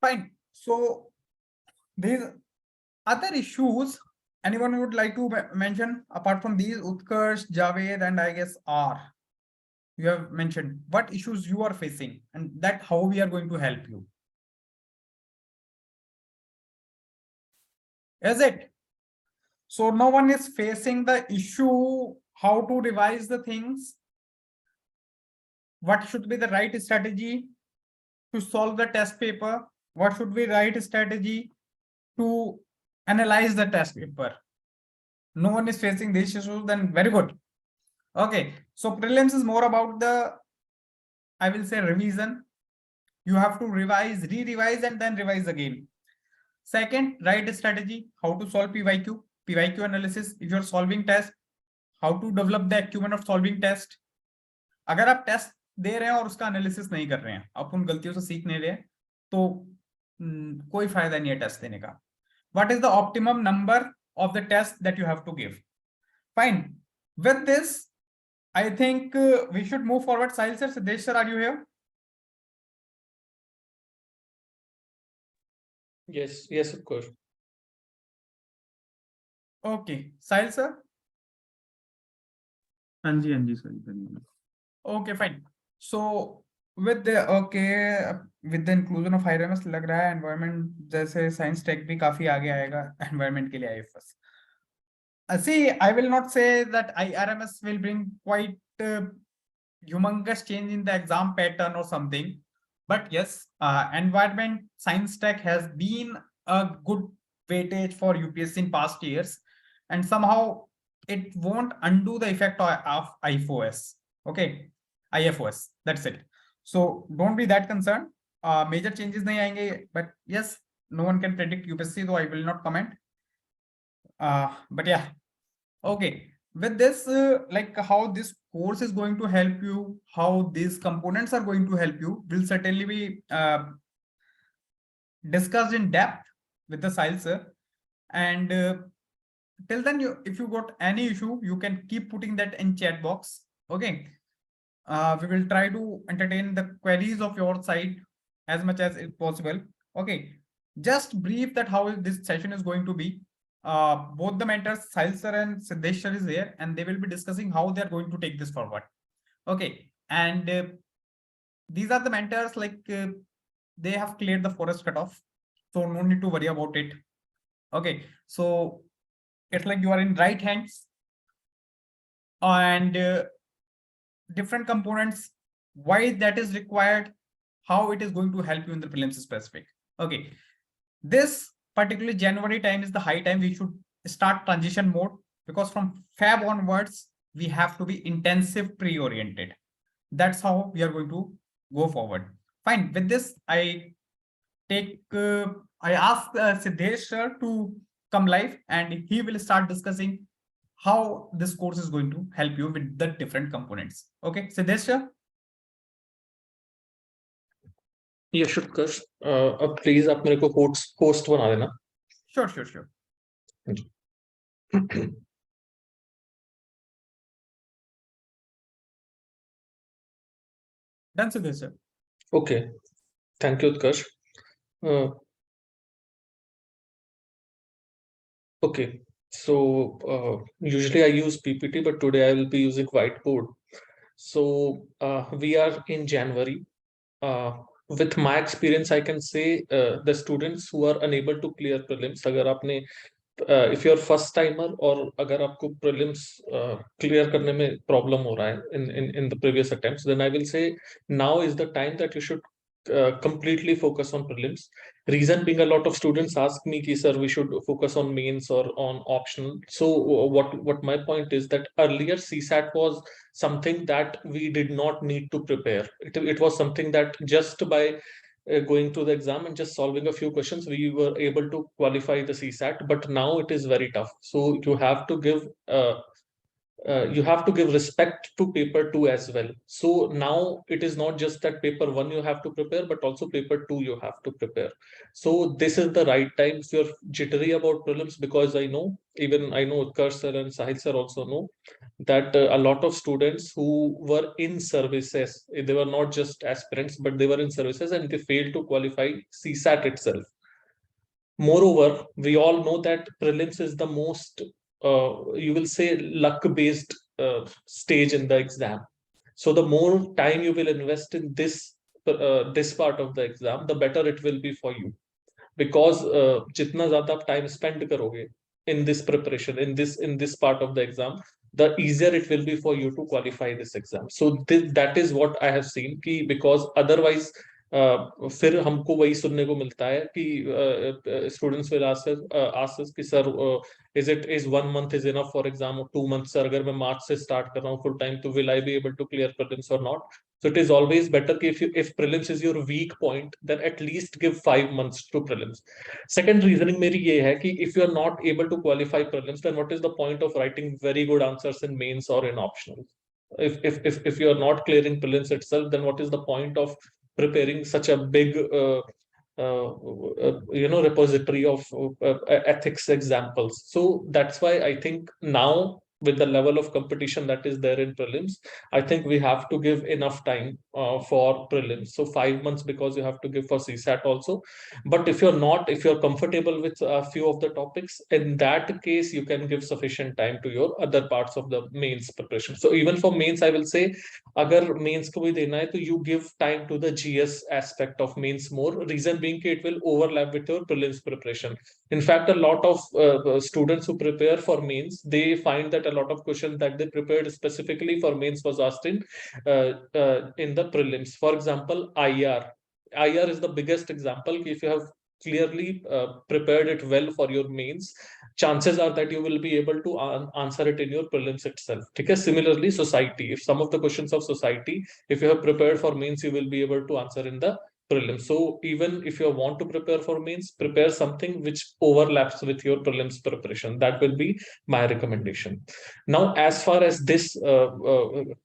Fine. So these other issues, anyone would like to mention apart from these? Utkarsh, Javed, and I guess R. You have mentioned what issues you are facing and that how we are going to help you. Is it? So no one is facing the issue how to revise the things. What should be the right strategy to solve the test paper? What should be right strategy to analyze the test paper? No one is facing these issues, then very good. Okay, so prelims is more about the, I will say, revision. You have to revise, re-revise, and then revise again. Second, right strategy, how to solve PYQ analysis. If you're solving test, how to develop the acumen of solving test. अगर आप test दे रहे हैं और उसका analysis नहीं कर रहे हैं, आप उन गलतियों से सीख नहीं रहे, तो कोई फायदा नहीं है टेस्ट देने का. What is the optimum number of the test that you have to give? Fine. With this, I think we should move forward. Sahil sir, Siddesh sir, are you here? Yes, of course. Okay, Sahil sir. Anji, sorry. Okay, fine. So with the inclusion of IRMS, लग रहा है environment जैसे science tech भी काफी आगे आएगा environment के लिए IFS. See, I will not say that IRMS will bring quite humongous change in the exam pattern or something, but yes, environment science tech has been a good weightage for UPSC in past years, and somehow it won't undo the effect of IFOS. Okay, IFOS, that's it. So don't be that concerned. Major changes nahi aayenge, but yes, no one can predict UPSC, though I will not comment. But yeah, okay. With this, like how this course is going to help you, how these components are going to help you, will certainly be discussed in depth with the Sahil sir. And till then, if you got any issue, you can keep putting that in chat box. Okay. We will try to entertain the queries of your side as much as possible. Okay. Just brief that how this session is going to be. Both the mentors, Sahil sir and Siddesh sir, is there, and they will be discussing how they are going to take this forward. Okay. And these are the mentors, like they have cleared the forest cutoff, so no need to worry about it. Okay. So it's like you are in right hands, and different components, why that is required, how it is going to help you in the prelims specific. Okay. This particularly January time is the high time we should start transition mode, because from Feb onwards, we have to be intensive pre-oriented. That's how we are going to go forward. Fine. With this, I ask Siddesh sir to come live, and he will start discussing how this course is going to help you with the different components. Okay, Siddesh sir? Yeah, Utkarsh. अब please आप मेरे को host बना देना. Sure. Done, Siddesh sir. Okay. Thank you, Utkarsh. Okay. So usually I use PPT, but today I will be using whiteboard. So we are in January. With my experience, I can say the students who are unable to clear prelims, अगर आपने if you're first timer or अगर आपको prelims clear करने में problem हो रहा है in the previous attempts, then I will say now is the time that you should completely focus on prelims. Reason being, a lot of students ask me ki, sir, we should focus on mains or on optional. So what my point is that earlier CSAT was something that we did not need to prepare. It was something that just by going to the exam and just solving a few questions, we were able to qualify the CSAT. But now it is very tough. So you have to give you have to give respect to paper 2 as well. So now it is not just that paper 1 you have to prepare, but also paper 2 you have to prepare. So this is the right time. If you're jittery about prelims, because I know, even I know Utkarsh sir and Sahil sir also know that a lot of students who were in services, they were not just aspirants, but they were in services and they failed to qualify CSAT itself. Moreover, we all know that prelims is the most, you will say, luck-based stage in the exam. So the more time you will invest in this part of the exam, the better it will be for you. Because जितना ज़्यादा आप time spend करोगे in this preparation, in this part of the exam, the easier it will be for you to qualify this exam. So that is what I have seen कि because otherwise फिर हमको वही सुनने को मिलता है कि स्टूडेंट्स विल आस्क अस कि sir is 1 month is enough for exam or 2 months sir अगर मैं मार्च से स्टार्ट कर रहा हूँ full time तो will I be able to clear prelims or not. So it is always better if prelims is your weak point, then at least give 5 months to prelims. Second reasoning मेरी ये है कि if you are not able to qualify prelims, then what is the point of writing very good answers in mains or in optional? If you are not clearing prelims itself, then what is the point of preparing such a big repository of ethics examples? So that's why I think now, with the level of competition that is there in prelims, I think we have to give enough time for prelims. So 5 months, because you have to give for CSAT also. But if you're comfortable with a few of the topics, in that case you can give sufficient time to your other parts of the mains preparation. So even for mains, I will say, अगर mains को भी देना है तो you give time to the GS aspect of mains more. Reason being कि it will overlap with your prelims preparation. In fact, a lot of students who prepare for mains, they find that a lot of questions that they prepared specifically for mains was asked in the prelims. For example, IR. IR is the biggest example. If you have clearly prepared it well for your mains, chances are that you will be able to answer it in your prelims itself. Okay? Similarly, society. If some of the questions of society, if you have prepared for mains, you will be able to answer in the prelims. So even if you want to prepare for mains, prepare something which overlaps with your prelims preparation. That will be my recommendation. Now, as far as this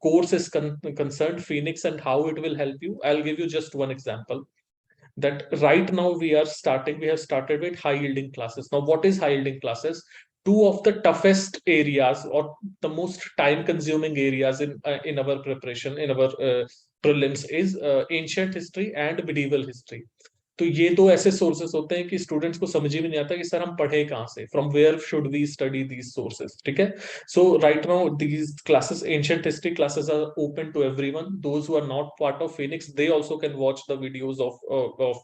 course is concerned, Phoenix, and how it will help you, I'll give you just one example. That right now we have started with high yielding classes. Now, what is high yielding classes? Two of the toughest areas or the most time consuming areas in our preparation, in our prelims, is ancient history and medieval history. तो ये दो ऐसे sources होते हैं कि students को समझ ही नहीं आता कि सर हम पढ़े कहाँ से, from where should we study these sources. ठीक है. So right now these classes, ancient history classes, are open to everyone. Those who are not part of Phoenix, they also can watch the videos of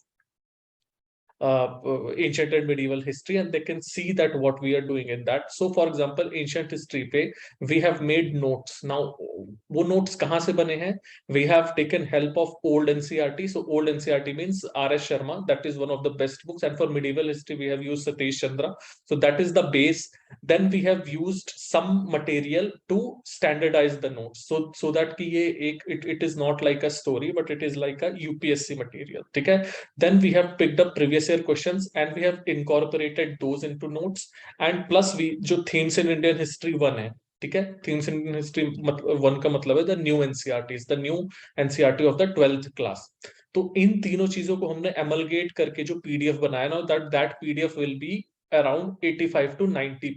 ancient and medieval history, and they can see that what we are doing in that. So for example, ancient history pe we have made notes. Now wo notes kahan se bane hain? We have taken help of old NCRT. So old NCRT means RS Sharma, that is one of the best books. And for medieval history we have used Satish Chandra, so that is the base. Then we have used some material to standardize the notes, so that ki ye it is not like a story, but it is like a UPSC material. ठीक है. Then we have picked up previous year questions and we have incorporated those into notes. And plus we जो themes in Indian history 1 है, ठीक है, themes in Indian history 1 का मतलब है the new NCRTs, the new NCRT of the 12th class. तो इन तीनों चीजों को हमने amalgate करके जो PDF बनाया ना, that PDF will be around 85 to 90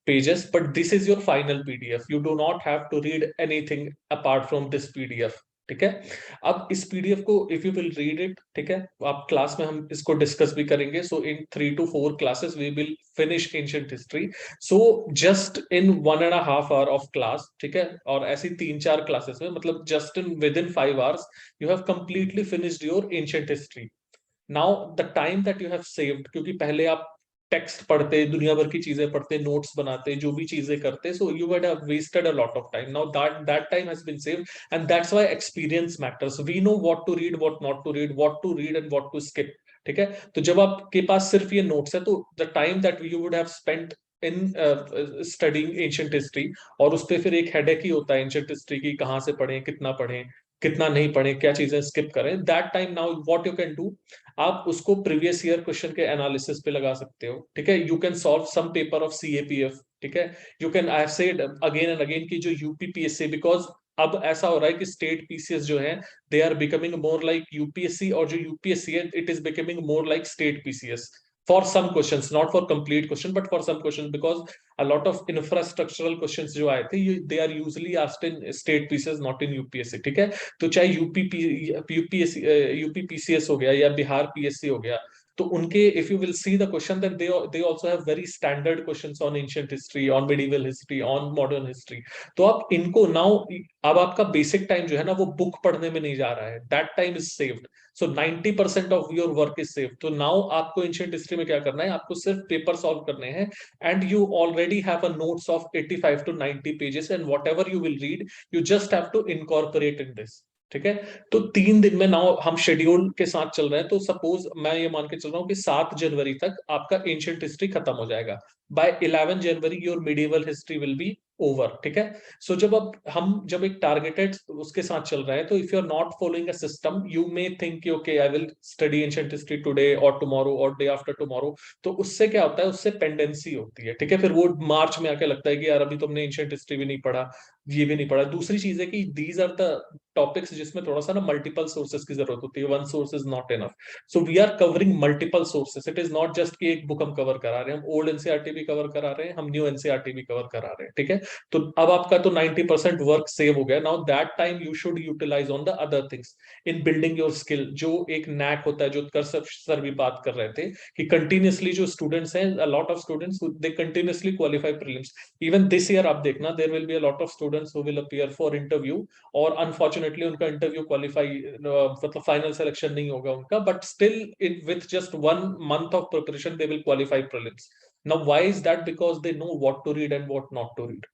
pages, but this is your final PDF. You do not have to read anything apart from this PDF. ठीक है. अब इस पीडीएफ को if you will read it, ठीक है, आप क्लास में हम इसको डिस्कस भी करेंगे. So in 3 to 4 classes we will finish ancient history. So just in 1.5 hour of class, ठीक है, और ऐसी 3-4 क्लासेस में, मतलब just in within 5 hours you have completely finished your ancient history. Now the time that you have saved, क्योंकि पहले आप text पढ़ते, दुनिया भर की चीजें पढ़ते, नोट्स बनाते, जो भी चीजें करते, so you would have wasted a lot of time. Now that time has been saved, and that's why experience matters. We know what to read, what not to read, what to read and what to skip. ठीक है. तो जब आपके पास सिर्फ ये notes है, तो the time that you would have spent in studying ancient history, और उस पर फिर एक हेडेक ही होता है एंशिएंट हिस्ट्री की, कहाँ से पढ़ें, कितना नहीं पढ़े, क्या चीजें स्किप करें. That time now what you can do, आप उसको प्रीवियस ईयर क्वेश्चन के एनालिसिस पे लगा सकते हो. ठीक है. You can solve some paper of CAPF. ठीक है, you can, I have said again and again कि जो यूपीपीएससी, बिकॉज अब ऐसा हो रहा है कि स्टेट पीसीएस जो है they are becoming more like UPSC, और जो यूपीएससी है it is becoming more like state PCS for some questions, not for complete question, but for some questions, because a lot of infrastructural questions जो आए थे they are usually asked in state pieces, not in UPSC, ठीक है। तो चाहे UPSC UPPCS हो गया या बिहार पीएससी हो गया, तो उनके if you will see the question that they also have very standard questions on ancient history, on medieval history, on modern history. तो आप इनको नाउ, अब आपका बेसिक टाइम जो है ना वो बुक पढ़ने में नहीं जा रहा है, that time is saved, so 90% of your work is save. तो नाउ आपको एंशिएंट हिस्ट्री में क्या करना है, आपको सिर्फ पेपर सॉल्व करने हैं, and you already have a notes of 85 to 90 pages, and whatever you will read you just have to incorporate in this, ठीक है। तो 3 दिन में नाउ हम शेड्यूल के साथ चल रहे हैं, तो सपोज मैं ये मान के चल रहा हूँ कि 7 जनवरी तक आपका एंशिएंट हिस्ट्री खत्म हो जाएगा, by 11 January your medieval history will be over, ठीक है। सो जब एक टारगेटेड उसके साथ चल रहा है, तो if you are not following a system, you may think कि okay I will study ancient history today और टुमारो और डे आफ्टर टुमारो। तो उससे क्या होता है, उससे पेंडेंसी होती है, ठीक है। फिर वो मार्च में आके लगता है कि यार अभी तुमने एंशिएंट हिस्ट्री भी नहीं पढ़ा, ये भी नहीं पढ़ा। दूसरी चीज है कि दीज आर द टॉपिक्स जिसमें थोड़ा सा ना मल्टीपल सोर्सेज की जरूरत होती है, one source is not enough. So we are covering multiple sources, it is not just कि एक बुक हम कवर करा रहे हैं, हम ओल्ड एनसीईआरटी भी कवर करा रहे हैं, हम न्यू एनसीईआरटी भी कवर करा रहे हैं, ठीक है। तो अब आपका तो 90% वर्क सेव हो गया, now that time you should utilize on the other things in building your skill. जो एक नैक होता है, जो कर सर भी बात कर रहे थे कि कंटिन्यूअसली जो स्टूडेंट्स हैं, a lot of students they continuously qualify prelims. Even this year आप देखना, there will be a lot of students who will appear for interview, और अनफॉर्चुनेटली उनका इंटरव्यू क्वालिफाई, मतलब फाइनल सिलेक्शन नहीं होगा उनका, but still in with just 1 month of preparation they will qualify prelims. Now why is that? Because they know what to read and what not to read.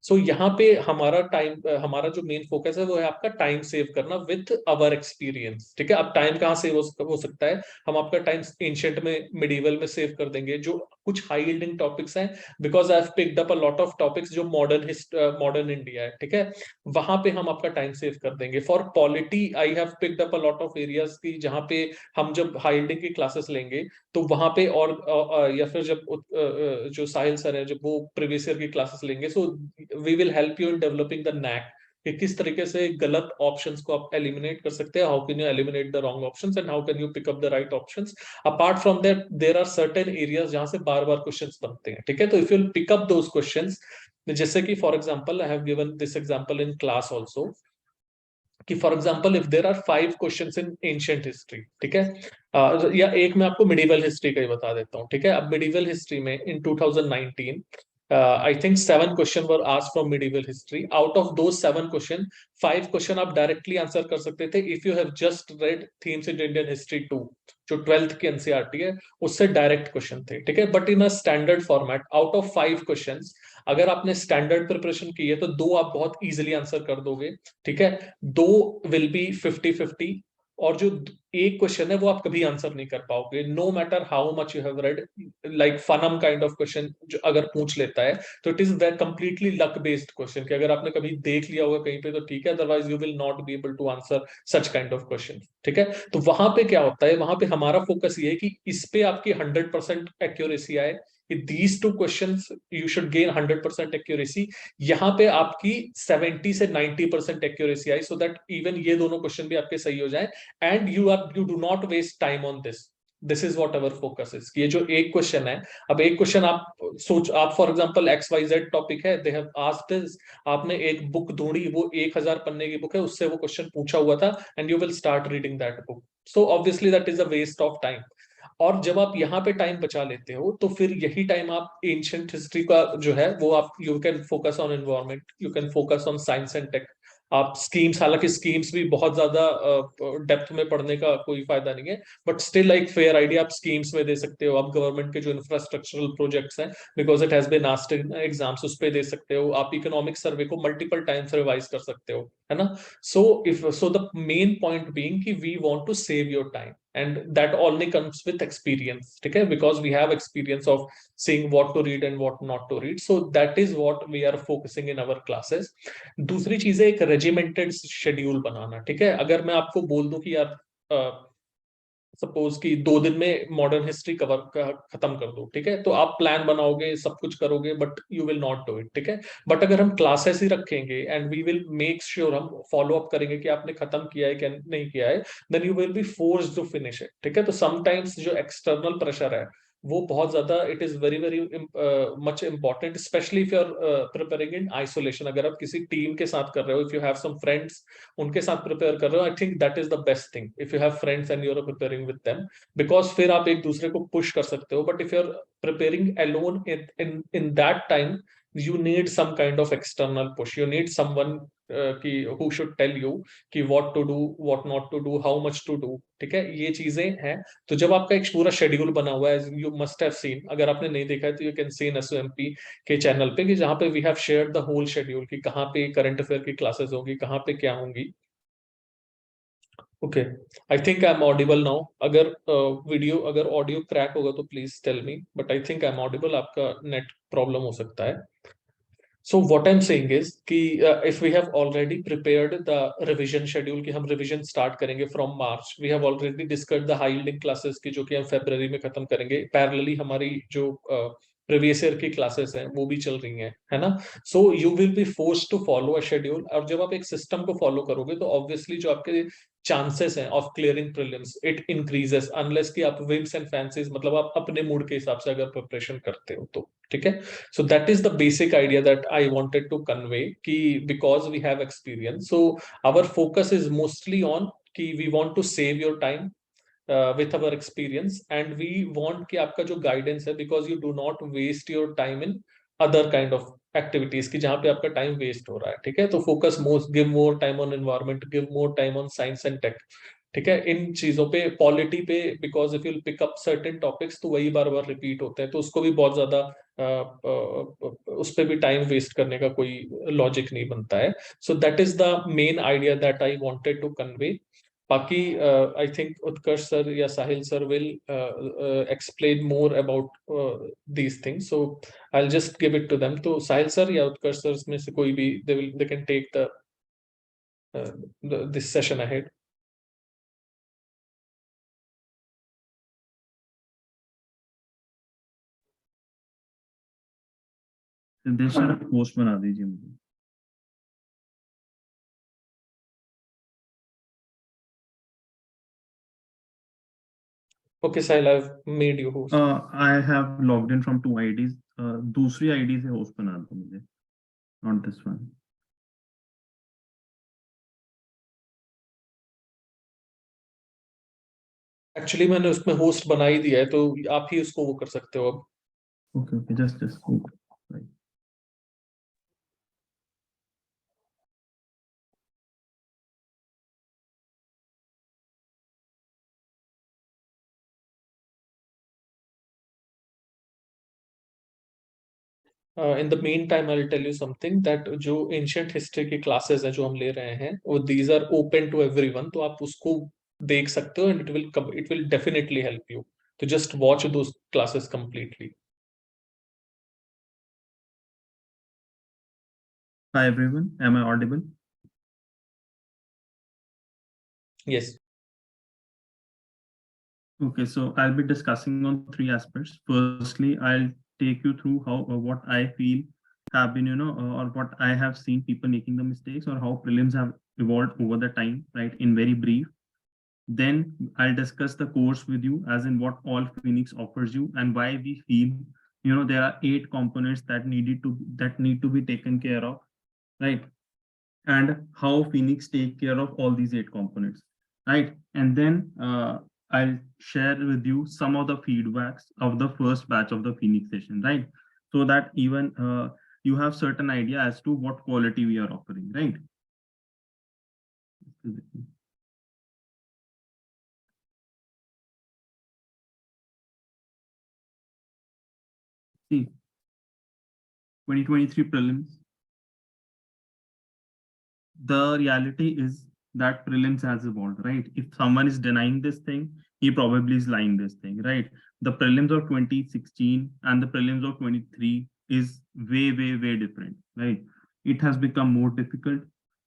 So यहाँ पे हमारा जो main focus है वो है आपका टाइम सेव करना with our experience, ठीक है। अब टाइम कहाँ सेव हो सकता है, हम आपका टाइम एंशिएंट में, मिडिवल में सेव कर देंगे, जो कुछ हाई यील्डिंग टॉपिक्स हैं, because I have picked up a lot of topics जो मॉडर्न इंडिया है, ठीक है। वहां पे हम आपका टाइम सेव कर देंगे। For polity I have picked up a lot of areas की जहाँ पे हम जब हाई यील्डिंग की क्लासेस लेंगे, तो वहां पे, और या फिर जब जो साहिल सर है जब वो प्रीवियस ईयर की क्लासेस लेंगे, so we will help you in developing the knack कि किस तरीके से गलत ऑप्शंस को आप एलिमिनेट कर सकते हैं, how can you eliminate the wrong options and how can you pick up the right options. Apart from that there are certain areas जहां से बार बार क्वेश्चंस बनते हैं, ठीक है। तो if you pick up those questions, जैसे कि for example I have given this example in class also, कि for example if there are 5 questions in ancient history, ठीक है, या एक मैं आपको मिडिवल हिस्ट्री का ही बता देता हूँ, ठीक है। अब मिडिवल हिस्ट्री में इन 2019 I think 7 question were asked from medieval history. Out of दो 7 क्वेश्चन, 5 क्वेश्चन आप डायरेक्टली आंसर कर सकते थे if you have just red themes in Indian history 2, जो 12th की एनसीईआरटी है, उससे डायरेक्ट क्वेश्चन थे, ठीक है। But in a standard format, out of 5 questions, अगर आपने स्टैंडर्ड प्रिपरेशन की है तो 2 आप बहुत इजीली आंसर कर दोगे, ठीक है। 2 विल बी 50-50, और जो एक क्वेश्चन है वो आप कभी आंसर नहीं कर पाओगे, no matter how much you have read. Like फनम काइंड ऑफ क्वेश्चन जो अगर पूछ लेता है, तो it is that completely luck based question, कि अगर आपने कभी देख लिया होगा कहीं पे तो ठीक है, otherwise you will not be able to answer such kind of question, ठीक है। तो वहां पे क्या होता है, वहां पे हमारा फोकस ये है कि इस पे आपकी 100% एक्यूरेसी आए, कि these 2 questions you should gain 100% accuracy. यहाँ पे आपकी 70 से 90% एक्यूरेसी आई, सो दैट इवन ये दोनों क्वेश्चन भी आपके सही हो जाए, and you do not waste time on this. This is what our focus is. ये जो एक क्वेश्चन है, अब एक क्वेश्चन आप फॉर एग्जांपल XYZ टॉपिक है, दे हैव आस्क्ड दिस, आपने एक बुक ढूंढी, वो 1000 पन्ने की बुक है, उससे वो क्वेश्चन पूछा हुआ था, and you will start reading that book. So obviously that is a waste of time. और जब आप यहाँ पे टाइम बचा लेते हो, तो फिर यही टाइम आप एंशिएंट हिस्ट्री का जो है वो आप, you can focus on environment, you can focus on science and tech. आप स्कीम्स, हालांकि स्कीम्स भी बहुत ज्यादा डेप्थ में पढ़ने का कोई फायदा नहीं है, बट स्टिल एक फेयर आइडिया आप स्कीम्स में दे सकते हो। आप गवर्नमेंट के जो इंफ्रास्ट्रक्चरल प्रोजेक्ट्स हैं, because it has been asked in exams, उस पे दे सकते हो। आप इकोनॉमिक सर्वे को मल्टीपल टाइम्स रिवाइज कर सकते हो, है ना। So the main point being कि we want to save your time, and that only comes with experience, ठीक है, because we have experience of seeing what to read and what not to read, so that is what we are focusing in our classes. दूसरी चीज है एक regimented schedule बनाना, ठीक है। अगर मैं आपको बोल दूं कि यार सपोज कि 2 दिन में मॉडर्न हिस्ट्री खत्म कर दो, ठीक है, तो आप प्लान बनाओगे, सब कुछ करोगे, but you will not do it, ठीक है। बट अगर हम क्लासेस ही रखेंगे and we will make sure, हम फॉलो अप करेंगे कि आपने खत्म किया है क्या नहीं किया है, then you will be forced to finish it, ठीक है। तो समटाइम्स जो एक्सटर्नल प्रेशर है वो बहुत ज्यादा, it is very very much important, specially if you are preparing in isolation. अगर आप किसी टीम के साथ कर रहे हो, if you have some friends, उनके साथ प्रिपेयर कर रहे हो, I think that is the best thing, if you have friends and you are preparing with them, because फिर आप एक दूसरे को पुश कर सकते हो। But if you are preparing alone in that time, you need some kind of external push, you need someone who should tell you कि what to do, what not to do, how much to do, ठीक है, ये चीजें हैं। तो जब आपका एक पूरा शेड्यूल बना हुआ है, यू मस्ट हैव सीन, अगर आपने नहीं देखा है तो you can see in SOMP के चैनल पे, कि जहाँ पे we have shared the whole schedule, कि कहाँ पे करंट अफेयर की क्लासेस होगी, कहाँ पे क्या होंगी। Okay, I think I am audible now. अगर वीडियो अगर ऑडियो क्रैक होगा तो please tell me, but I think I am audible, आपका नेट प्रॉब्लम हो सकता है। So what I'm saying is कि if we have already prepared the revision schedule कि हम revision start करेंगे from March, we have already discussed the high yielding classes की जो कि हम February में खत्म करेंगे, parallelly हमारी जो previous year की classes हैं वो भी चल रही हैं, है ना। So you will be forced to follow a schedule, और जब आप एक system को follow करोगे तो obviously जो आपके chances हैं of clearing prelims it increases, unless कि आप whims and fancies, मतलब आप अपने मूड के हिसाब से अगर preparation करते हो तो, ठीक है। So that is the basic idea that I wanted to convey, ki because we have experience, so our focus is mostly on कि we want to save your time with our experience, and we want कि आपका जो guidance है, because you do not waste your time in other kind of activities कि जहाँ पे आपका time waste हो रहा है, ठीक है। तो focus most, give more time on environment, give more time on science and tech, ठीक है, इन चीजों पे, पॉलिटी पे, because if you pick up certain topics तो वही बार बार रिपीट होते हैं, तो उसको भी बहुत ज्यादा उस पर भी टाइम वेस्ट करने का कोई लॉजिक नहीं बनता है। So that is the main idea that I wanted to convey. बाकी आई थिंक उत्कर्ष सर या Sahil sir will explain more about these things, so I will just give it to them. तो Sahil sir या उत्कर्ष sir में से कोई भी, they can take the this session ahead. Siddhesh sir post बना दीजिए मुझे। Okay, Sahil, I've made you host. I have logged in from 2 IDs. दूसरी आईडी से होस्ट बना दो मुझे, not this one. एक्चुअली मैंने उसमें होस्ट बना ही दिया है, तो आप ही उसको वो कर सकते हो अब। Okay, just right. In the main time I will tell you something, that जो एंशिएंट हिस्ट्री की क्लासेस हैं जो हम ले रहे हैं, वो these are open to everyone, तो आप उसको देख सकते हो, and it will definitely help you, तो just watch those classes completely. Hi everyone, am I audible? Yes. Okay, so I'll be discussing on 3 aspects. Firstly, I'll take you through how what I feel have been, or what I have seen people making the mistakes, or how prelims have evolved over the time, right? In very brief. Then I'll discuss the course with you, as in what all Phoenix offers you and why we feel, there are 8 components that need to be taken care of, right? And how Phoenix take care of all these 8 components, right? And then I'll share with you some of the feedbacks of the first batch of the Phoenix session, right? So that even you have certain idea as to what quality we are offering, right? See, 2023 prelims. The reality is that prelims has evolved, right? If someone is denying this thing, he probably is lying this thing, right? The prelims of 2016 and the prelims of 23 is way, way, way different, right? It has become more difficult.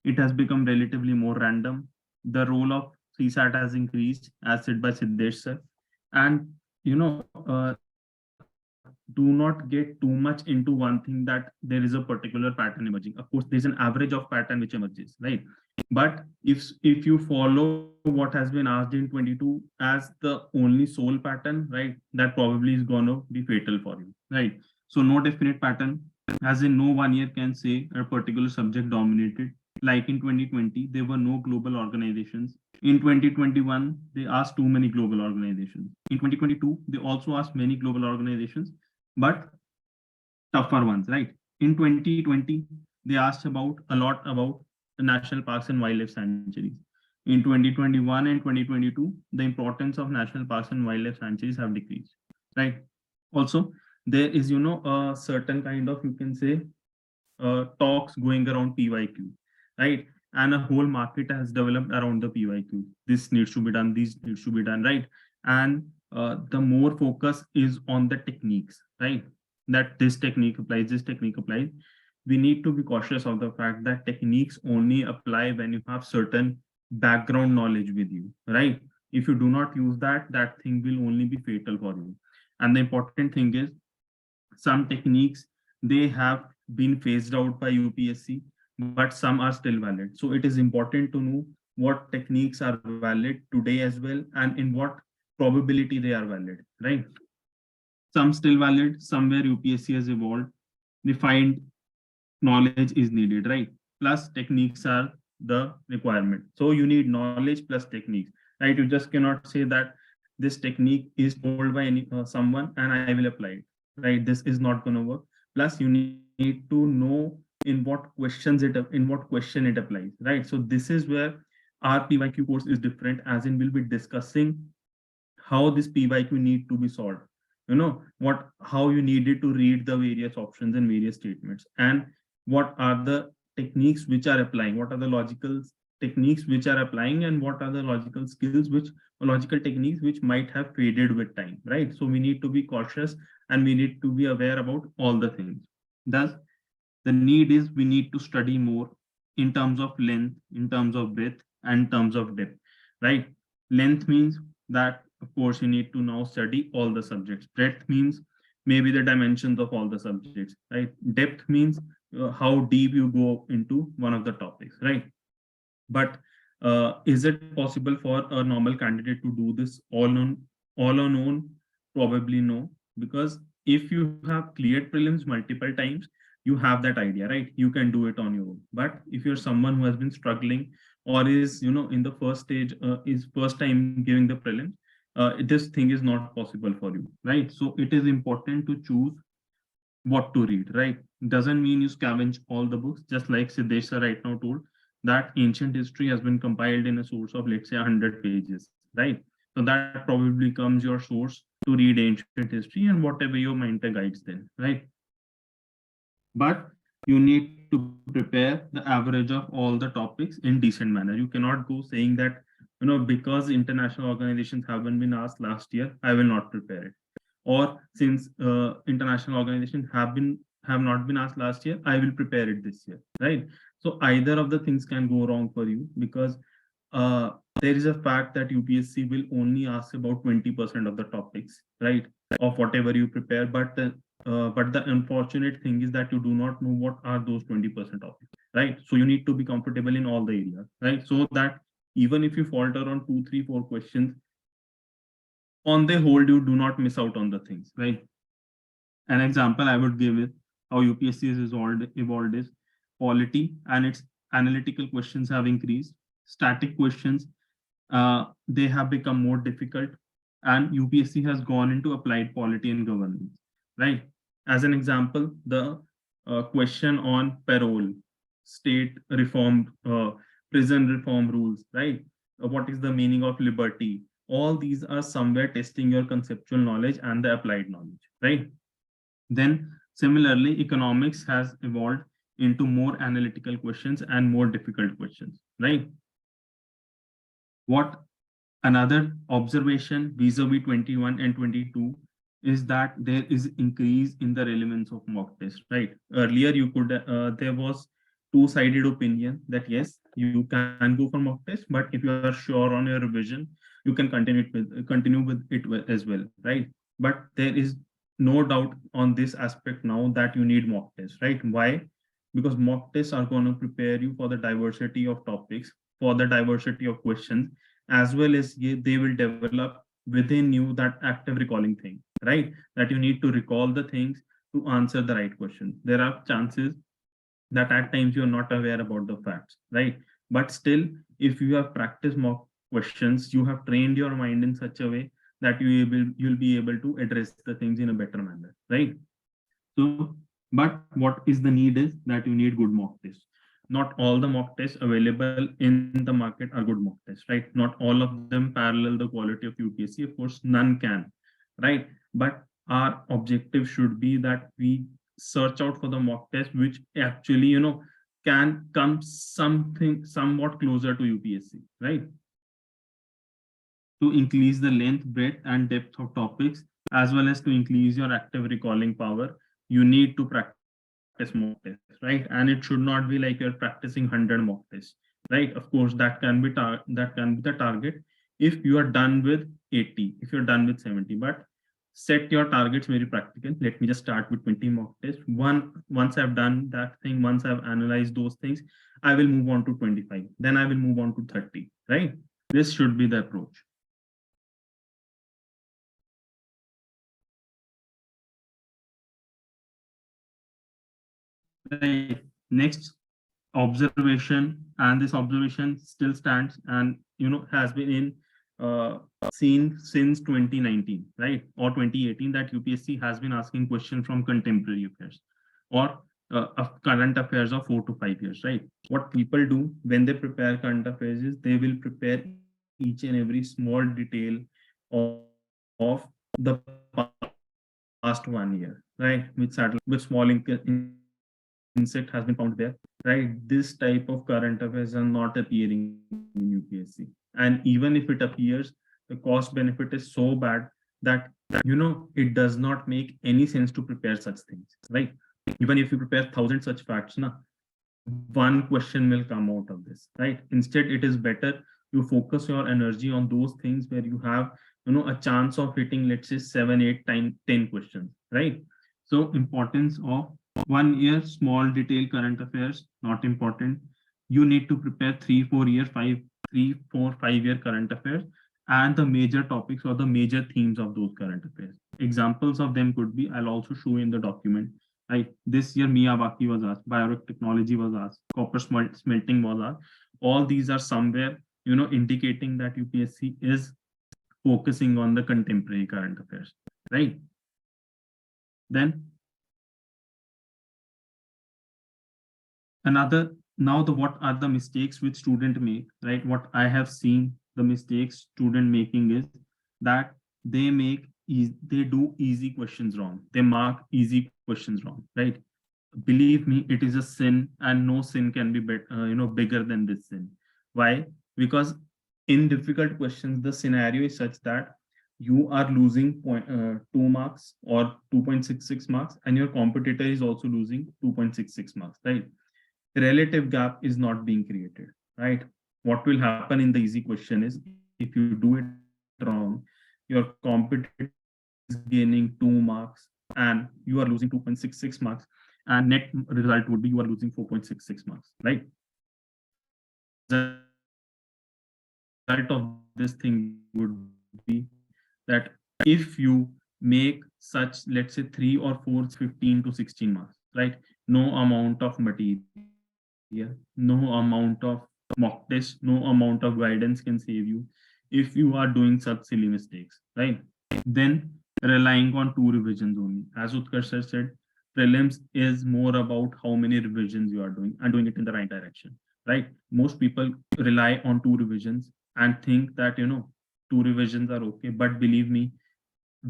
It has become relatively more random. The role of CSAT has increased, as said by Siddesh sir. And do not get too much into one thing that there is a particular pattern emerging. Of course, there's an average of pattern which emerges, right? But if you follow what has been asked in 22 as the only sole pattern, right, that probably is gonna be fatal for you, right? So no definite pattern, as in no one year can say a particular subject dominated. Like in 2020, there were no global organizations. In 2021, they asked too many global organizations. In 2022, they also asked many global organizations, but tougher ones, right? In 2020, they asked about a lot about the national parks and wildlife sanctuaries. In 2021 and 2022, the importance of national parks and wildlife sanctuaries have decreased, right? Also, there is, a certain kind of, you can say, talks going around PYQ, right? And a whole market has developed around the PYQ. This needs to be done, this needs to be done, right? And the more focus is on the techniques, right? That this technique applies, this technique applies. We need to be cautious of the fact that techniques only apply when you have certain background knowledge with you, right? If you do not use that, that thing will only be fatal for you. And the important thing is, some techniques, they have been phased out by UPSC, but some are still valid. So it is important to know what techniques are valid today as well and in what probability they are valid, right? Some still valid, somewhere UPSC has evolved, refined knowledge is needed, right? Plus techniques are the requirement. So you need knowledge plus techniques, right? You just cannot say that this technique is told by someone and I will apply it, right? This is not going to work. Plus you need to know in what question it applies, right? So this is where our PYQ course is different, as in we'll be discussing how this PYQ need to be solved, how you needed to read the various options and various statements, and what are the techniques which are applying, what are the logical techniques which are applying, and what are the logical skills which logical techniques which might have faded with time, right? So we need to be cautious and we need to be aware about all the things. Thus, the need is we need to study more in terms of length, in terms of breadth, and in terms of depth, right? Length means that, of course, you need to now study all the subjects. Breadth means maybe the dimensions of all the subjects, right? Depth means how deep you go into one of the topics, right? But is it possible for a normal candidate to do this all on own? Probably no, because if you have cleared prelims multiple times, you have that idea, right? You can do it on your own. But if you're someone who has been struggling or is, in the first stage, is first time giving the prelims, this thing is not possible for you, right? So it is important to choose what to read, right? Doesn't mean you scavenge all the books, just like Siddesh sir right now told that ancient history has been compiled in a source of, let's say, 100 pages, right? So that probably becomes your source to read ancient history and whatever your mentor guides then, right? But you need to prepare the average of all the topics in decent manner. You cannot go saying that, because international organizations haven't been asked last year, I will not prepare it. Or since international organizations have not been asked last year, I will prepare it this year, right? So either of the things can go wrong for you, because there is a fact that UPSC will only ask about 20% of the topics, right, of whatever you prepare. But the unfortunate thing is that you do not know what are those 20% topics, right? So you need to be comfortable in all the areas, right? So that even if you falter on 2, 3, 4 questions, on the whole, you do not miss out on the things, right? An example I would give is how UPSC has evolved is quality, and its analytical questions have increased. Static questions, they have become more difficult, and UPSC has gone into applied polity and governance, right? As an example, the question on parole, state reform, prison reform rules, right? What is the meaning of liberty? All these are somewhere testing your conceptual knowledge and the applied knowledge, right? Then similarly, economics has evolved into more analytical questions and more difficult questions, right? What another observation vis-a-vis 21 and 22 is that there is increase in the relevance of mock test, right? Earlier you could there was two-sided opinion that yes, you can go for mock test, but if you are sure on your revision, you can continue with it as well, right? But there is no doubt on this aspect now that you need mock tests, right? Why? Because mock tests are going to prepare you for the diversity of topics, for the diversity of questions, as well as they will develop within you that active recalling thing, right? That you need to recall the things to answer the right question. There are chances that at times you're not aware about the facts, right? But still, if you have practiced mock questions, you have trained your mind in such a way that you'll be able to address the things in a better manner, right? So, but what is the need is that you need good mock tests. Not all the mock tests available in the market are good mock tests, right? Not all of them parallel the quality of UPSC. Of course, none can, right? But our objective should be that we search out for the mock test which actually, can come something somewhat closer to UPSC, right? To increase the length, breadth, and depth of topics, as well as to increase your active recalling power, you need to practice mock tests, right? And it should not be like you're practicing 100 mock tests, right? Of course, that can be the target if you are done with 80, if you're done with 70, but set your targets very practical. Let me just start with 20 mock tests. Once I've done that thing, once I've analyzed those things, I will move on to 25. Then I will move on to 30, right? This should be the approach. Right. Next observation, and this observation still stands and has been seen since 2019, right, or 2018, that UPSC has been asking questions from contemporary affairs or of current affairs of 4 to 5 years, right? What people do when they prepare current affairs is they will prepare each and every small detail of the past 1 year, right? Which satellite, which small insect has been found there, right? This type of current affairs are not appearing in UPSC. And even if it appears, the cost benefit is so bad that, it does not make any sense to prepare such things, right? Even if you prepare 1,000 such facts, one question will come out of this, right? Instead, it is better you focus your energy on those things where you have, a chance of hitting, let's say, 7, 8, 10 questions, right? So importance of 1 year small detail current affairs, not important. You need to prepare 3, 4 year, 3, 4, 5 year current affairs and the major topics or the major themes of those current affairs. Examples of them could be, I'll also show in the document. Right. This year, Miyawaki was asked, biotechnology was asked, copper smelting was asked. All these are somewhere, indicating that UPSC is focusing on the contemporary current affairs, right? Then what are the mistakes which student make, right? What I have seen the mistakes student making is that they do easy questions wrong. They mark easy questions wrong, right? Believe me, it is a sin, and no sin can be bigger than this sin. Why? Because in difficult questions, the scenario is such that you are losing 2 marks or 2.66 marks, and your competitor is also losing 2.66 marks, right? Relative gap is not being created, right? What will happen in the easy question is, if you do it wrong, your competitor is gaining 2 marks and you are losing 2.66 marks, and net result would be you are losing 4.66 marks, right? The result of this thing would be that if you make such, let's say, 3 or 4, 15 to 16 marks, right? No amount of material, no amount of mock test, no amount of guidance can save you if you are doing such silly mistakes, right? Then relying on 2 revisions only. As Utkarsh sir said, prelims is more about how many revisions you are doing and doing it in the right direction, right? Most people rely on 2 revisions and think that, 2 revisions are okay. But believe me,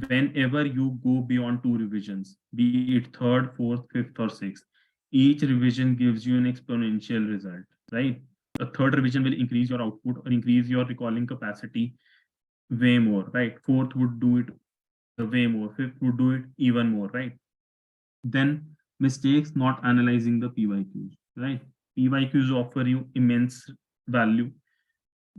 whenever you go beyond 2 revisions, be it third, fourth, fifth, or sixth, each revision gives you an exponential result, right? A third revision will increase your output or increase your recalling capacity way more, right? Fourth would do it way more, fifth would do it even more, right? Then mistakes not analyzing the PYQs, right? PYQs offer you immense value.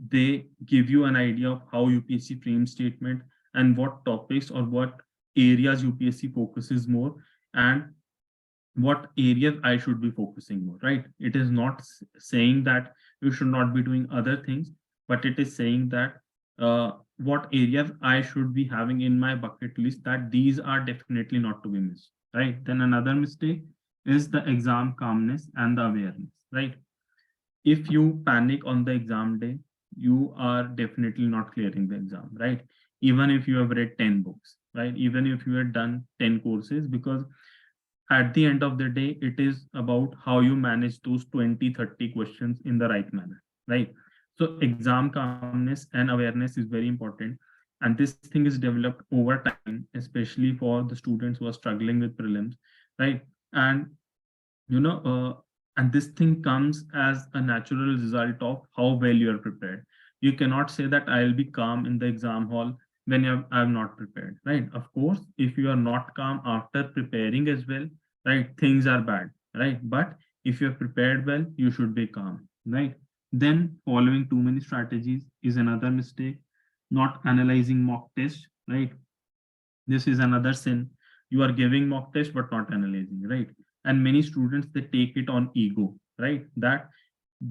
They give you an idea of how UPSC frames statement and what topics or what areas UPSC focuses more, and what areas I should be focusing more, right? It is not saying that you should not be doing other things, but it is saying that what areas I should be having in my bucket list, that these are definitely not to be missed, right? Then another mistake is the exam calmness and the awareness, right? If you panic on the exam day, you are definitely not clearing the exam, right? Even if you have read 10 books, right? Even if you have done 10 courses, because at the end of the day, it is about how you manage those 20, 30 questions in the right manner, right? So exam calmness and awareness is very important. And this thing is developed over time, especially for the students who are struggling with prelims, right? And you know and this thing comes as a natural result of how well you are prepared. You cannot say that I'll be calm in the exam hall when I'm not prepared, right? Of course, if you are not calm after preparing as well, right, things are bad, right? But if you're prepared well, you should be calm, right? Then following too many strategies is another mistake. Not analyzing mock test, right? This is another sin. You are giving mock test but not analyzing, right? And many students, they take it on ego, right? That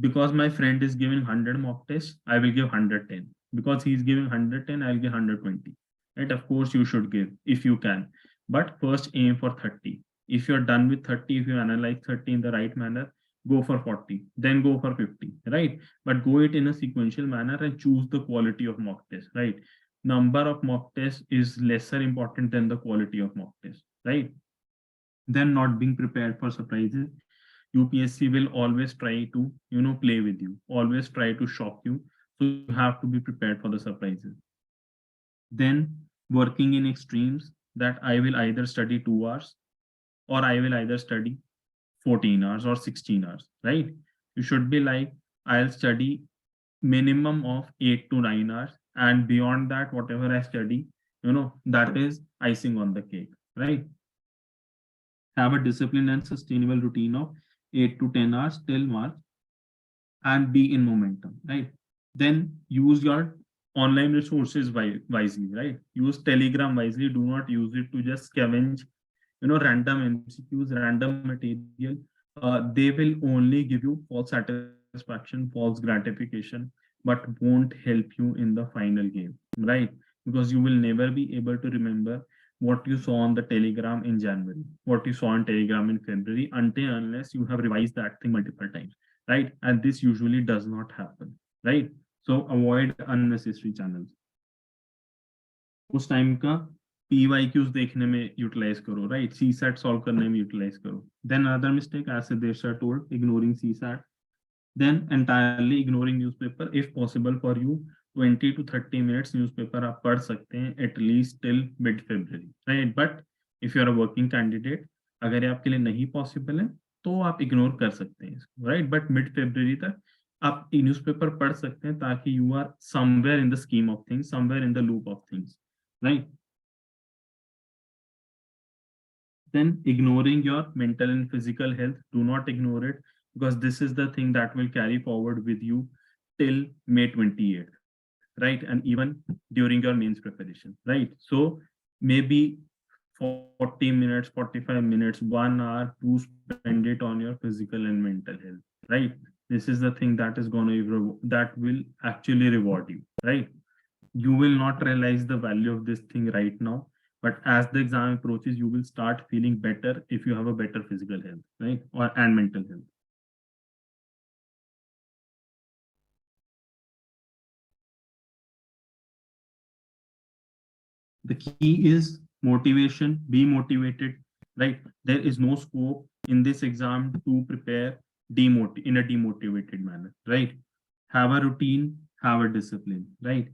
because my friend is giving 100 mock tests, I will give 110. Because he's giving 110, I'll give 120, right? Of course you should give if you can, but first aim for 30. If you're done with 30, if you analyze 30 in the right manner, go for 40, then go for 50, right? But go it in a sequential manner and choose the quality of mock test, right? Number of mock tests is lesser important than the quality of mock test, right? Then not being prepared for surprises. UPSC will always try to, play with you, always try to shock you. So you have to be prepared for the surprises. Then working in extremes, that I will either study 2 hours or I will either study 14 hours or 16 hours, right? You should be like, I'll study minimum of 8 to 9 hours, and beyond that, whatever I study, that is icing on the cake, right? Have a disciplined and sustainable routine of 8 to 10 hours till March and be in momentum, right? Then use your online resources wisely, right? Use Telegram wisely. Do not use it to just scavenge, random MCQs, random material. They will only give you false satisfaction, false gratification, but won't help you in the final game, right? Because you will never be able to remember what you saw on the Telegram in January, what you saw on Telegram in February, until unless you have revised that thing multiple times, right? And this usually does not happen, right? So avoid unnecessary channels. उस time का PYQs देखने में utilise करो, right? CSAT solve करने में utilise करो. Then another mistake, as Siddhesh sir told, ignoring CSAT. Then entirely ignoring newspaper. If possible for you, 20 to 30 minutes newspaper आप पढ़ सकते हैं at least till mid-February, right? But if you are a working candidate, अगर ये आपके लिए नहीं possible है, तो आप ignore कर सकते हैं इसको, right? But mid-February तक आप न्यूज़पेपर पढ़ सकते हैं ताकि you are somewhere in the scheme of things, somewhere in the loop of things, right? Then ignoring your mental and physical health, do not ignore it, because this is the thing that will carry forward with you till May 28th, right? And even during your mains preparation, right? So maybe 40 minutes, 45 minutes, 1 hour to spend it on your physical and mental health, right? This is the thing that is going to, that will actually reward you, right? You will not realize the value of this thing right now, but as the exam approaches, you will start feeling better if you have a better physical health, right? And mental health. The key is motivation. Be motivated, right? There is no scope in this exam to prepare in a demotivated manner, right? Have a routine, have a discipline, right?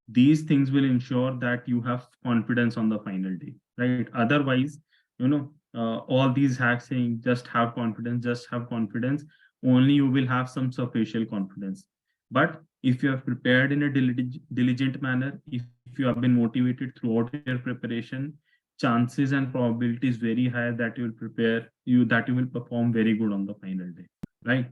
These things will ensure that you have confidence on the final day, right? Otherwise, all these hacks saying just have confidence, only you will have some superficial confidence. But if you have prepared in a diligent manner, if you have been motivated throughout your preparation, chances and probability is very high that you will perform very good on the final day, right?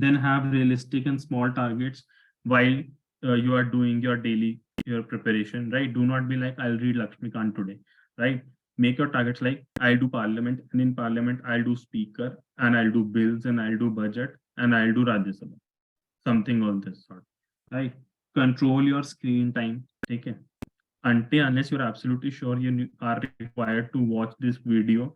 Then have realistic and small targets while you are doing your preparation, right? Do not be like, I'll read Lakshmikant today, right? Make your targets like, I'll do parliament, and in parliament I'll do speaker, and I'll do bills, and I'll do budget, and I'll do Rajya Sabha, something of this sort, right? Control your screen time. Okay, unless you're absolutely sure you are required to watch this video,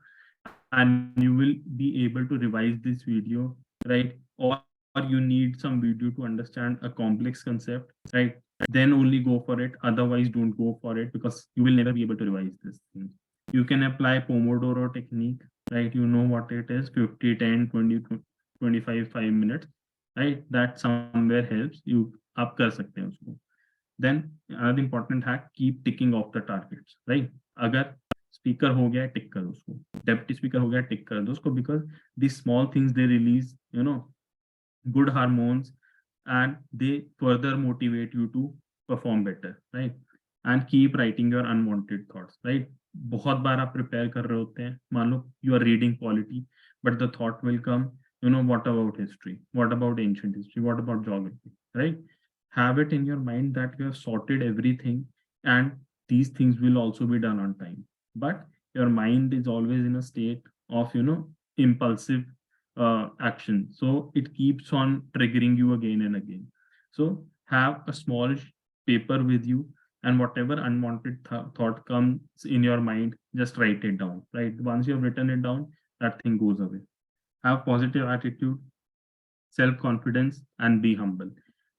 and you will be able to revise this video, right? Or you need some video to understand a complex concept, right? Then only go for it. Otherwise, don't go for it, because you will never be able to revise this thing. You can apply Pomodoro technique, right? You know what it is: 50, 10, 20, 25, 5 minutes, right? That somewhere helps you. आप कर सकते हैं उसको. Then another important hack: keep ticking off the targets, right? अगर speaker हो गया, टिक कर दो उसको. डेप्टी स्पीकर हो गया, टिक कर दो उसको, because these small things, they release good hormones, and they further motivate you to perform better, right? And keep writing your unwanted thoughts, right? बहुत बार आप प्रिपेयर कर रहे होते हैं, मान लो you are reading polity, but the thought will come, what about history, what about ancient history, what about geography, right? Have it in your mind that you have sorted everything, and these things will also be done on time. But your mind is always in a state of impulsive action, so it keeps on triggering you again and again. So have a small paper with you, and whatever unwanted thought comes in your mind, just write it down, right? Once you have written it down, that thing goes away. Have positive attitude, self-confidence, and be humble.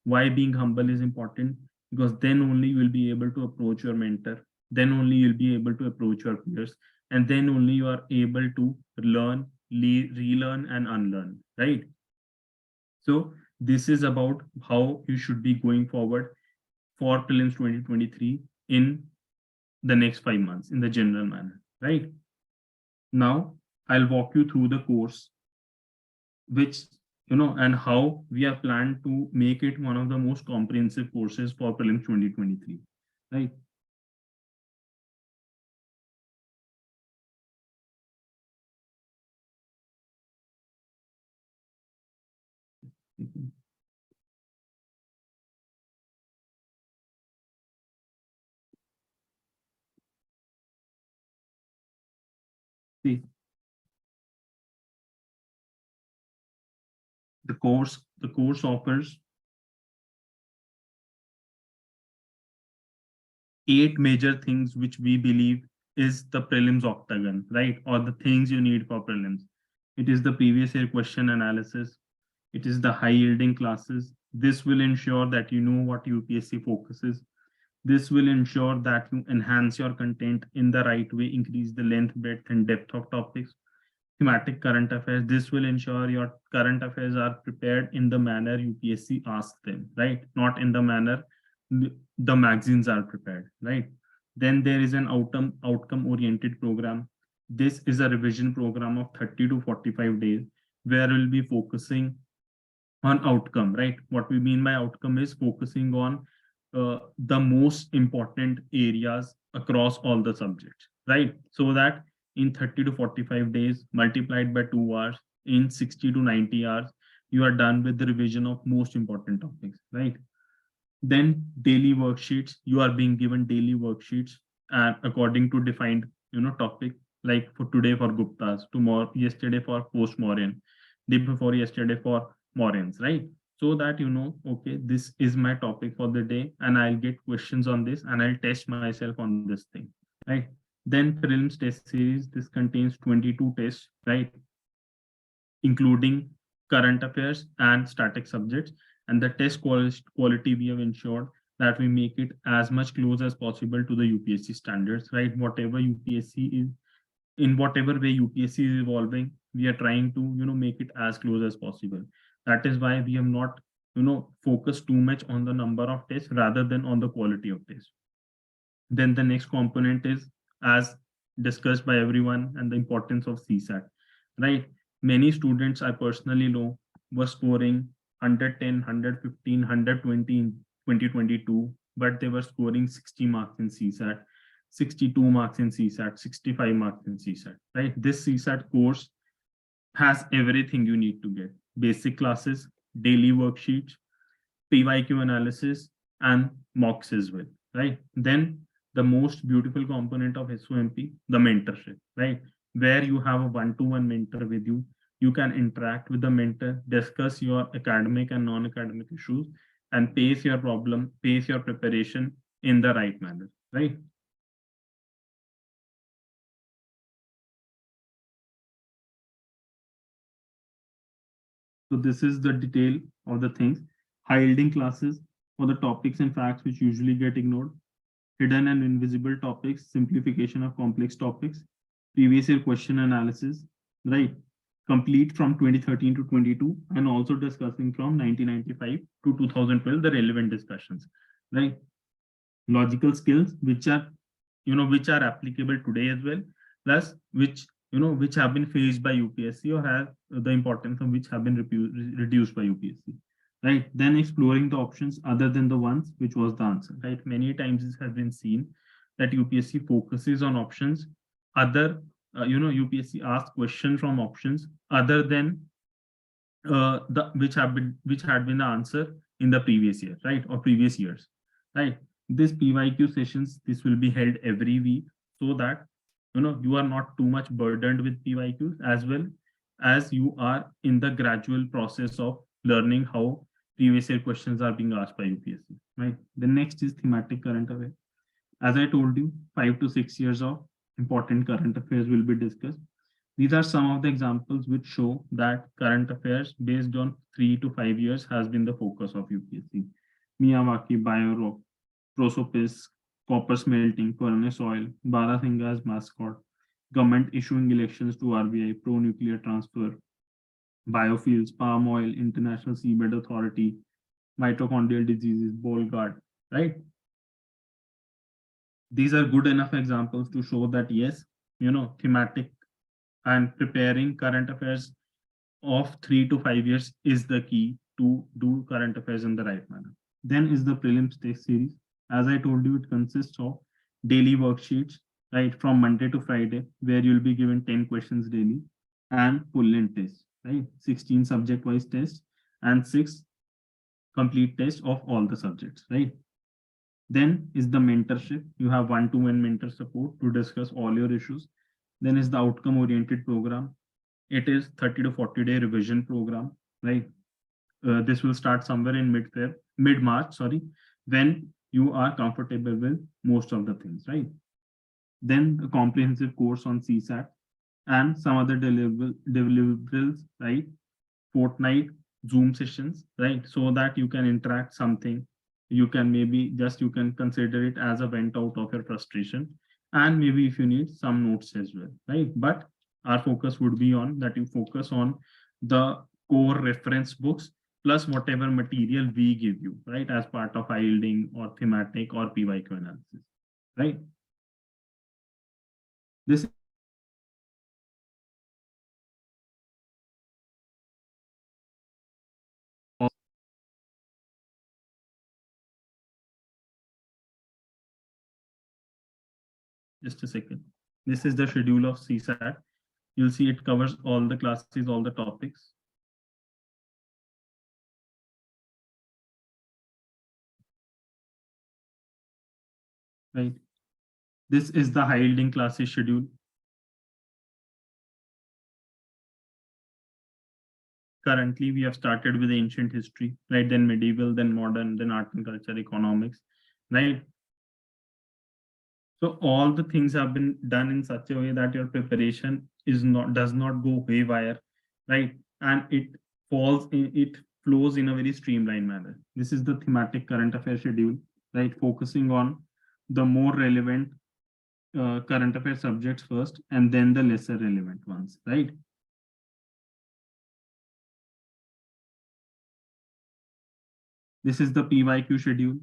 Why being humble is important? Because then only you will be able to approach your mentor, then only you'll be able to approach your peers, and then only you are able to learn, relearn, and unlearn, right? So this is about how you should be going forward for prelims 2023 in the next 5 months in the general manner, right? Now I'll walk you through the course, which and how we have planned to make it one of the most comprehensive courses for prelims 2023, right? See, the course offers 8 major things which we believe is the prelims octagon, right? Or the things you need for prelims. It is the previous year question analysis. It is the high yielding classes. This will ensure that you know what UPSC focuses. This will ensure that you enhance your content in the right way, increase the length, breadth, and depth of topics. Thematic current affairs. This will ensure your current affairs are prepared in the manner UPSC asks them, right? Not in the manner the magazines are prepared, right? Then there is an outcome oriented program. This is a revision program of 30 to 45 days where we'll be focusing on outcome, right? What we mean by outcome is focusing on the most important areas across all the subjects, right? So that in 30 to 45 days multiplied by 2 hours, in 60 to 90 hours, you are done with the revision of most important topics, right? Then daily worksheets, you are being given daily worksheets and according to defined topic, like for today for Guptas, tomorrow, yesterday for post-Mauryan, day before yesterday for Mauryans, right? So that okay, this is my topic for the day, and I'll get questions on this, and I'll test myself on this thing, right? Then prelims test series, this contains 22 tests, right? Including current affairs and static subjects. And the test quality, we have ensured that we make it as much close as possible to the UPSC standards, right? Whatever UPSC is, in whatever way UPSC is evolving, we are trying to make it as close as possible. That is why we have not focused too much on the number of tests rather than on the quality of tests. Then the next component is, as discussed by everyone, and the importance of CSAT, right? Many students I personally know were scoring 110, 115, 120 in 2022, but they were scoring 60 marks in CSAT, 62 marks in CSAT, 65 marks in CSAT, right? This CSAT course has everything you need to get: basic classes, daily worksheets, PYQ analysis, and mocks as well, right? Then the most beautiful component of SOMP, the mentorship, right? Where you have a one-to-one mentor with you. You can interact with the mentor, discuss your academic and non-academic issues, and pace your preparation in the right manner, right? So this is the detail of the things. High yielding classes for the topics and facts which usually get ignored. Hidden and invisible topics, simplification of complex topics, previous year question analysis, right? Complete from 2013 to 22, and also discussing from 1995 to 2012, the relevant discussions, right? Logical skills, which are, which are applicable today as well, plus which, which have been faced by UPSC, or have the importance of which have been reduced by UPSC, right? Then exploring the options other than the ones which was the answer, right? Many times it has been seen that UPSC focuses on options other, UPSC asks question from options other than the which had been the answer in the previous year, right? Or previous years, right? This PYQ sessions, this will be held every week, so that you are not too much burdened with PYQs, as well as you are in the gradual process of learning how previous year questions are being asked by UPSC, right? The next is thematic current affairs. As I told you, 5 to 6 years of important current affairs will be discussed. These are some of the examples which show that current affairs based on 3 to 5 years has been the focus of UPSC. Miyawaki Bio-rock, Prosopis, copper smelting, furnace oil, Barasingha's mascot, government issuing elections to RBI, pro-nuclear transfer, biofuels, palm oil, International Seabed Authority, mitochondrial diseases, Bolgard, right? These are good enough examples to show that yes, thematic and preparing current affairs of 3 to 5 years is the key to do current affairs in the right manner. Then is the prelims test series. As I told you, it consists of daily worksheets, right, from Monday to Friday, where you'll be given 10 questions daily, and pull-in tests, right, 16 subject-wise tests and 6 complete tests of all the subjects, right? Then is the mentorship. You have one-to-one mentor support to discuss all your issues. Then is the outcome-oriented program. It is 30 to 40-day revision program, right? This will start somewhere in mid-March, sorry, when you are comfortable with most of the things, right? Then a comprehensive course on CSAT and some other deliverables, right? Fortnight Zoom sessions, right? So that you can interact something. You can you can consider it as a vent out of your frustration. And maybe if you need some notes as well, right? But our focus would be on that you focus on the core reference books plus whatever material we give you, right? As part of high yielding or thematic or PYQ analysis, right? This just a second. This is the schedule of CSAT. You'll see it covers all the classes, all the topics. Right. This is the high yielding classes schedule. Currently, we have started with ancient history, right? Then medieval, then modern, then art and culture, economics, right? So all the things have been done in such a way that your preparation does not go haywire, right? And it flows in a very streamlined manner. This is the thematic current affairs schedule, right? Focusing on the more relevant current affairs subjects first, and then the lesser relevant ones, right? This is the PYQ schedule.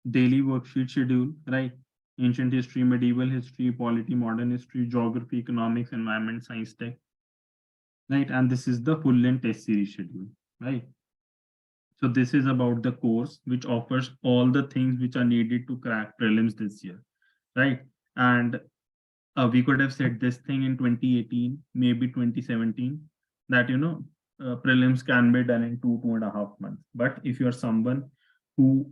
Daily worksheet schedule, right? Ancient history, medieval history, polity, modern history, geography, economics, environment, science, tech, right? And this is the full-length test series schedule, right? So this is about the course which offers all the things which are needed to crack prelims this year, right? And we could have said this thing in 2018, maybe 2017, that prelims can be done in 2.5 months. But if you're someone who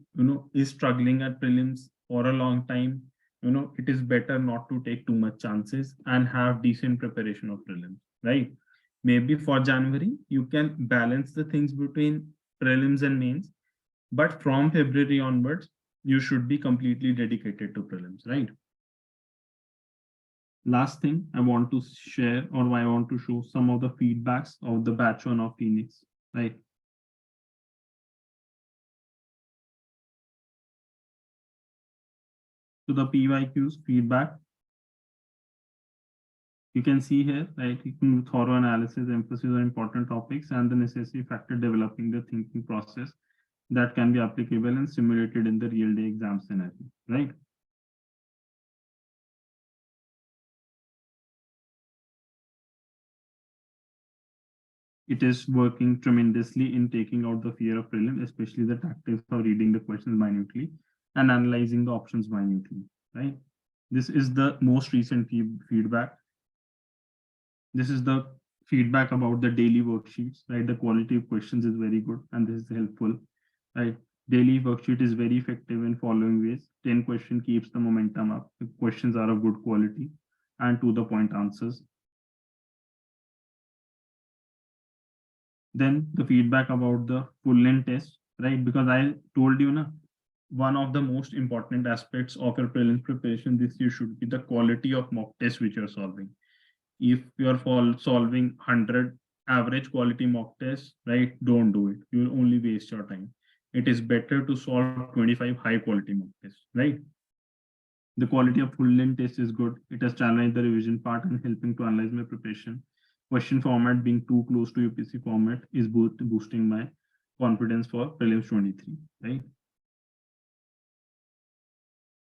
is struggling at prelims for a long time, it is better not to take too much chances and have decent preparation of prelims, right? Maybe for January you can balance the things between prelims and mains, but from February onwards you should be completely dedicated to prelims, right? Last thing I want to share, or I want to show some of the feedbacks of the batch one of Phoenix, right? So the PYQs feedback, you can see here, right? Thorough analysis, emphasis on important topics, and the necessary factor developing the thinking process that can be applicable and simulated in the real day exam scenario, right? It is working tremendously in taking out the fear of prelim, especially the tactics of reading the questions minutely and analyzing the options minutely, right? This is the most recent feedback. This is the feedback about the daily worksheets, right? The quality of questions is very good and this is helpful, right? Daily worksheet is very effective in following ways. 10 question keeps the momentum up. The questions are of good quality and to the point answers. Then the feedback about the full length test, right? Because I told you, one of the most important aspects of your prelims preparation this year should be the quality of mock test which you're solving. If you're solving 100 average quality mock tests, right, don't do it. You'll only waste your time. It is better to solve 25 high quality mock tests, right? The quality of full length test is good. It has challenged the revision part and helping to analyze my preparation. Question format being too close to UPC format is boosting my confidence for prelims 23, right?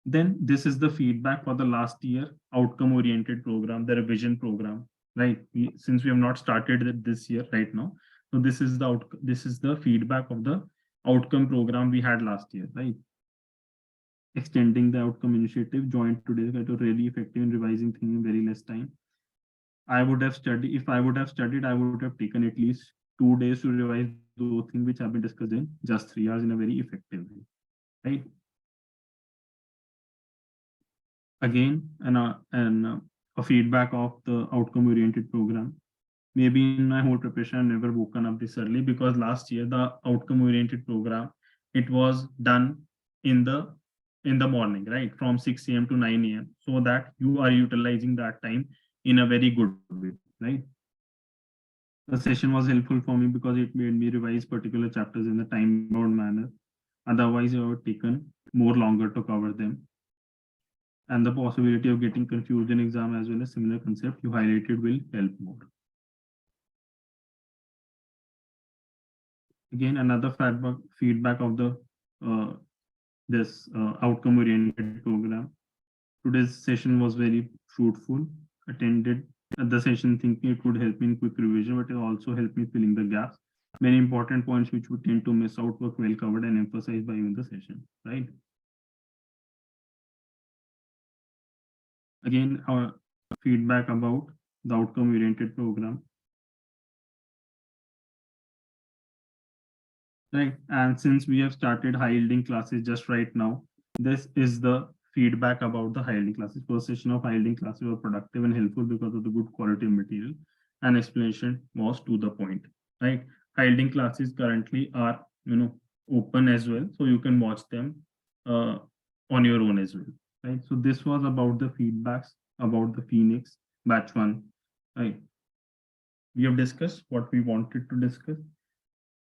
Then this is the feedback for the last year outcome oriented program, the revision program, right? Since we have not started it this year right now, so this is the feedback of the outcome program we had last year, right? Extending the outcome initiative joined today that was really effective in revising things in very less time. I would have studied, if I would have studied, I would have taken at least 2 days to revise those things which have been discussed in just 3 hours in a very effective way, right? Again, a feedback of the outcome oriented program. Maybe in my whole preparation, I've never woken up this early because last year the outcome oriented program, it was done in the morning, right? From 6 a.m. to 9 a.m. so that you are utilizing that time in a very good way, right? The session was helpful for me because it made me revise particular chapters in a time-bound manner. Otherwise, I would have taken more longer to cover them. And the possibility of getting confused in exam as well as similar concept you highlighted will help more. Again, another feedback of the this outcome oriented program. Today's session was very fruitful. Attended at the session thinking it would help me in quick revision, but it also helped me filling the gaps. Many important points which would tend to miss out were well covered and emphasized by you in the session, right? Again, our feedback about the outcome oriented program. Right. And since we have started high yielding classes just right now, this is the feedback about the high yielding classes. First session of high yielding classes were productive and helpful because of the good quality of material and explanation was to the point, right? High yielding classes currently are, open as well. So you can watch them on your own as well, right? So this was about the feedbacks about the Phoenix batch one, right? We have discussed what we wanted to discuss.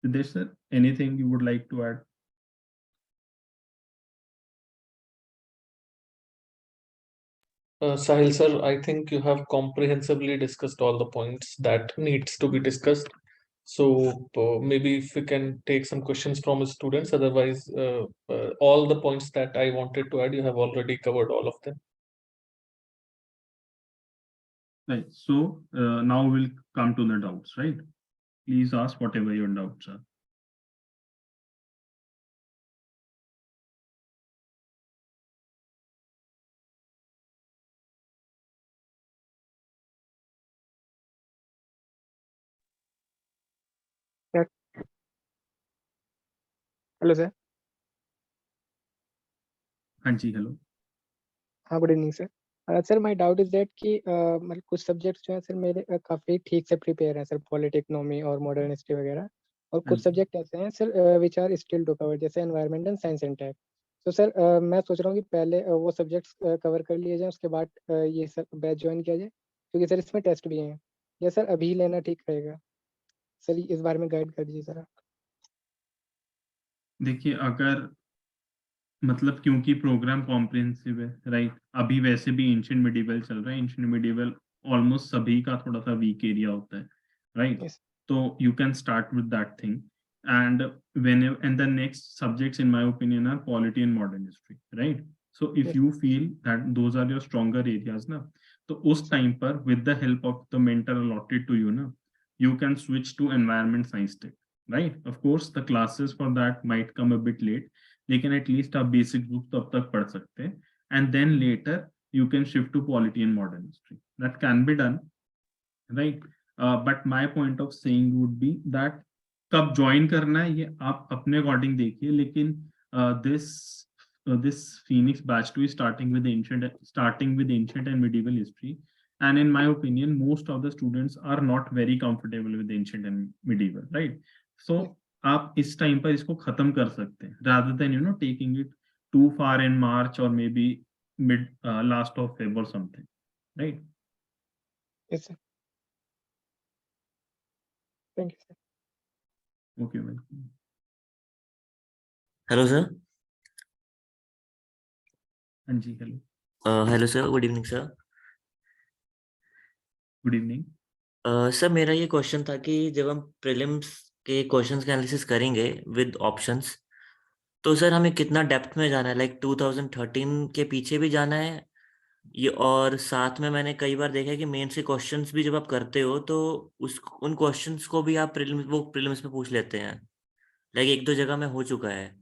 Siddesh sir, anything you would like to add? Sahil sir, I think you have comprehensively discussed all the points that needs to be discussed. So maybe if we can take some questions from the students, otherwise all the points that I wanted to add, you have already covered all of them. Right. So now we'll come to the doubts, right? Please ask whatever your doubts are. Hello sir. हाँ जी, hello. हाँ, good evening sir. Sir my doubt is that कि मतलब कुछ subjects जो हैं sir मेरे काफ़ी ठीक से प्रिपेयर हैं सर, पॉलिटी, इकोनॉमी और मॉडर्न हिस्ट्री वगैरह। और हाँ कुछ जी। सब्जेक्ट ऐसे हैं sir which are still to cover, जैसे environment and science and tech. तो सर मैं सोच रहा हूँ कि पहले वो सब्जेक्ट्स कवर कर लिए जाएँ, उसके बाद ये सर बैच ज्वाइन किया जाए, क्योंकि सर इसमें टेस्ट भी हैं। या सर अभी लेना ठीक रहेगा? सर इस बारे में गाइड कर दीजिए सर आप। देखिए, अगर मतलब क्योंकि प्रोग्राम कॉम्प्रिहेंसिव है, राइट, अभी वैसे भी एंशिएंट मिडिवल चल रहा है। एंशिएंट मिडिवल ऑलमोस्ट सभी का थोड़ा सा वीक एरिया होता है, राइट। यस। तो you can start with that thing, and when and the next subjects in my opinion are polity and modern history, right. So if yes. You feel that those are your stronger areas ना, तो उस time पर with the help of the mentor allotted to you ना, you can switch to environment science tech, right? Of course the classes for that might come a bit late, लेकिन at least आप basic book तब तक पढ़ सकते हैं, and then later you can shift to polity and modern history. That can be done, right. But my point of saying would be that कब join करना है ये आप अपने अकॉर्डिंग देखिए, लेकिन this this Phoenix batch 2 is starting with ancient and medieval history, and in my opinion most of the students are not very comfortable with ancient and medieval, right? So Yes. आप इस time पर इसको खत्म कर सकते हैं, rather than taking it too far in March or maybe mid last of Feb or something, right? Yes sir. Thank you sir. Okay, welcome. Hello sir. हाँ जी, hello. Hello sir, good evening sir. Good evening. Sir मेरा ये question था कि जब हम prelims के questions का एनालिसिस करेंगे विद ऑप्शंस, तो सर हमें कितना डेप्थ में जाना है? लाइक 2013 के पीछे भी जाना है ये, और साथ में मैंने कई बार देखा है कि मेन से क्वेश्चंस भी जब आप करते हो तो उस उन क्वेश्चंस को भी आप प्रीलिम्स में पूछ लेते हैं। लाइक एक दो जगह में हो चुका है,